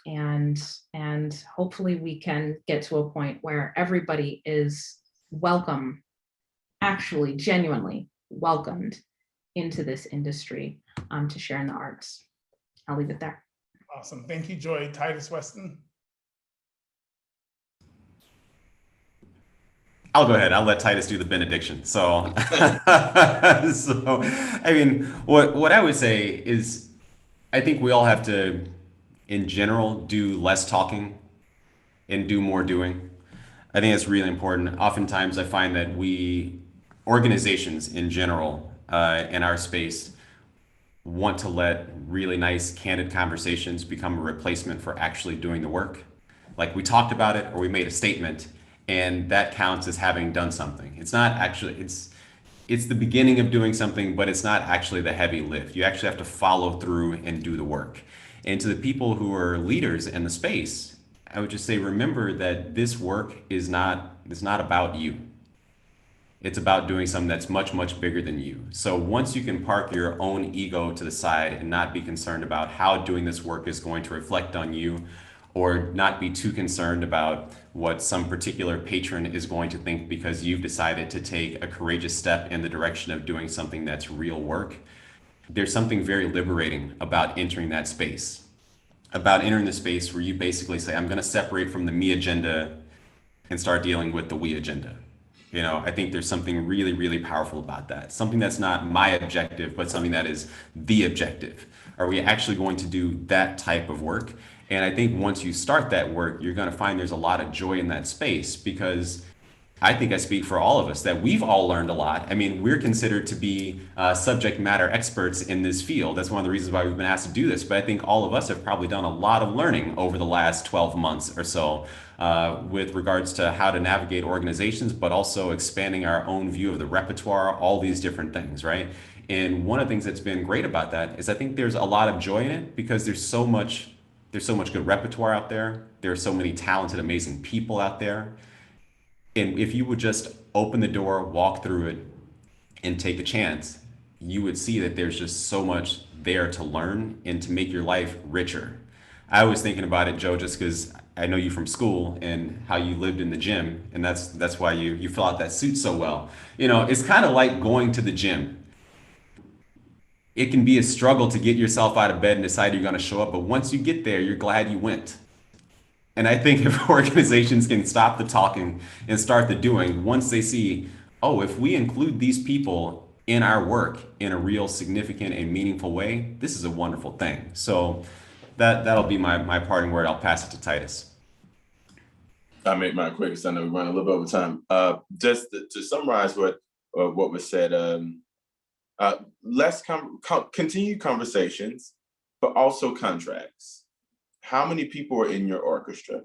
C: and hopefully we can get to a point where everybody is welcome, actually genuinely welcomed into this industry, to share in the arts. I'll leave it there.
B: Awesome. Thank you, Joy. Titus, Weston.
D: I'll go ahead. I'll let Titus do the benediction. So, I mean, what I would say is, I think we all have to, in general, do less talking and do more doing. I think that's really important. Oftentimes, I find that organizations in general, in our space, want to let really nice, candid conversations become a replacement for actually doing the work. Like, we talked about it or we made a statement, and that counts as having done something. It's not actually, it's the beginning of doing something, but it's not actually the heavy lift. You actually have to follow through and do the work. And to the people who are leaders in the space, I would just say, remember that this work is not about you. It's about doing something that's much, much bigger than you. So once you can park your own ego to the side and not be concerned about how doing this work is going to reflect on you, or not be too concerned about what some particular patron is going to think because you've decided to take a courageous step in the direction of doing something that's real work. There's something very liberating about entering that space, about entering the space where you basically say, I'm going to separate from the me agenda and start dealing with the we agenda. You know, I think there's something really, really powerful about that. Something that's not my objective, but something that is the objective. Are we actually going to do that type of work? And I think once you start that work, you're going to find there's a lot of joy in that space, because I think I speak for all of us that we've all learned a lot. I mean, we're considered to be subject matter experts in this field. That's one of the reasons why we've been asked to do this. But I think all of us have probably done a lot of learning over the last 12 months or so with regards to how to navigate organizations, but also expanding our own view of the repertoire, all these different things, right? And one of the things that's been great about that is I think there's a lot of joy in it, because there's so much good repertoire out there. There are so many talented, amazing people out there. And if you would just open the door, walk through it, and take a chance, you would see that there's just so much there to learn and to make your life richer. I was thinking about it, Joe, just because I know you from school and how you lived in the gym, and that's why you fill out that suit so well. You know, it's kind of like going to the gym. It can be a struggle to get yourself out of bed and decide you're going to show up, but once you get there, you're glad you went. And I think if organizations can stop the talking and start the doing, once they see, oh, if we include these people in our work in a real significant and meaningful way, this is a wonderful thing. So that'll be my parting word. I'll pass it to Titus.
E: I'll make mine quick because I know we run a little bit over time. Just to summarize what was said, let's continue conversations, but also contracts. How many people are in your orchestra?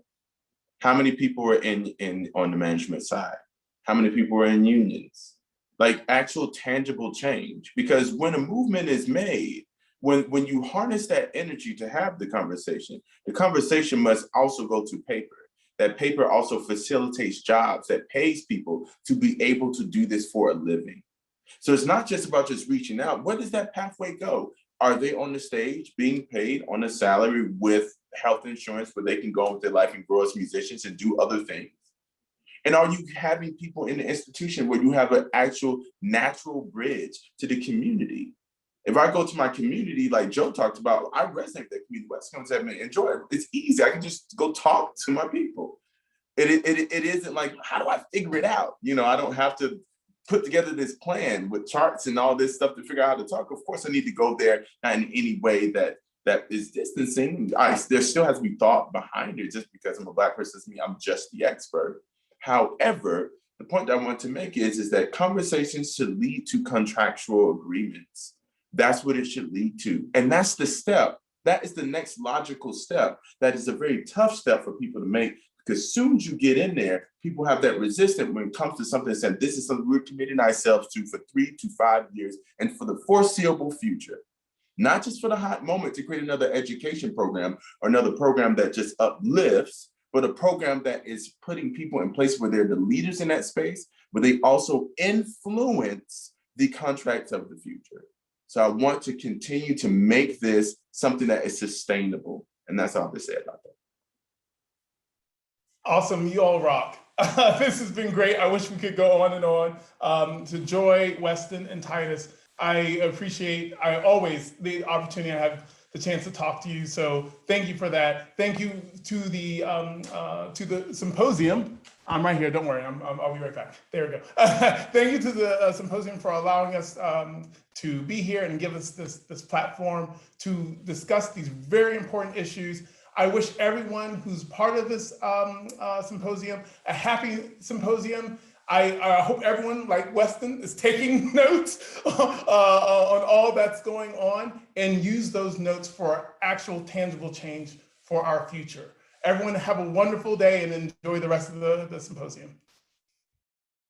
E: How many people are in on the management side? How many people are in unions? Like actual tangible change. Because when a movement is made, when you harness that energy to have the conversation must also go to paper. That paper also facilitates jobs, that pays people to be able to do this for a living. So it's not just about just reaching out. Where does that pathway go? Are they on the stage being paid on a salary with health insurance where they can go on with their life and grow as musicians and do other things? And are you having people in the institution where you have an actual natural bridge to the community? If I go to my community, like Joe talked about, I resonate with that community. West comes at me, enjoy it. It's easy. I can just go talk to my people. It isn't like, how do I figure it out? You know, I don't have to put together this plan with charts and all this stuff to figure out how to talk. Of course, I need to go there in any way that is distancing. There still has to be thought behind it. Just because I'm a Black person doesn't mean I'm just the expert. However, the point that I want to make is that conversations should lead to contractual agreements. That's what it should lead to. And that's the step. That is the next logical step. That is a very tough step for people to make, because as soon as you get in there, people have that resistance when it comes to something that said, this is something we're committing ourselves to for 3 to 5 years and for the foreseeable future. Not just for the hot moment to create another education program or another program that just uplifts, but a program that is putting people in place where they're the leaders in that space, but they also influence the contracts of the future. So I want to continue to make this something that is sustainable. And that's all to say about that.
B: Awesome, you all rock. This has been great. I wish we could go on and on. To Joy, Weston, and Titus, I appreciate always the opportunity I have the chance to talk to you. So thank you for that. Thank you to the Symposium. I'm right here, don't worry, I'll be right back. There we go. Thank you to the Symposium for allowing us to be here and give us this platform to discuss these very important issues. I wish everyone who's part of this symposium a happy symposium. I hope everyone, like Weston, is taking notes on all that's going on and use those notes for actual tangible change for our future. Everyone have a wonderful day and enjoy the rest of the symposium.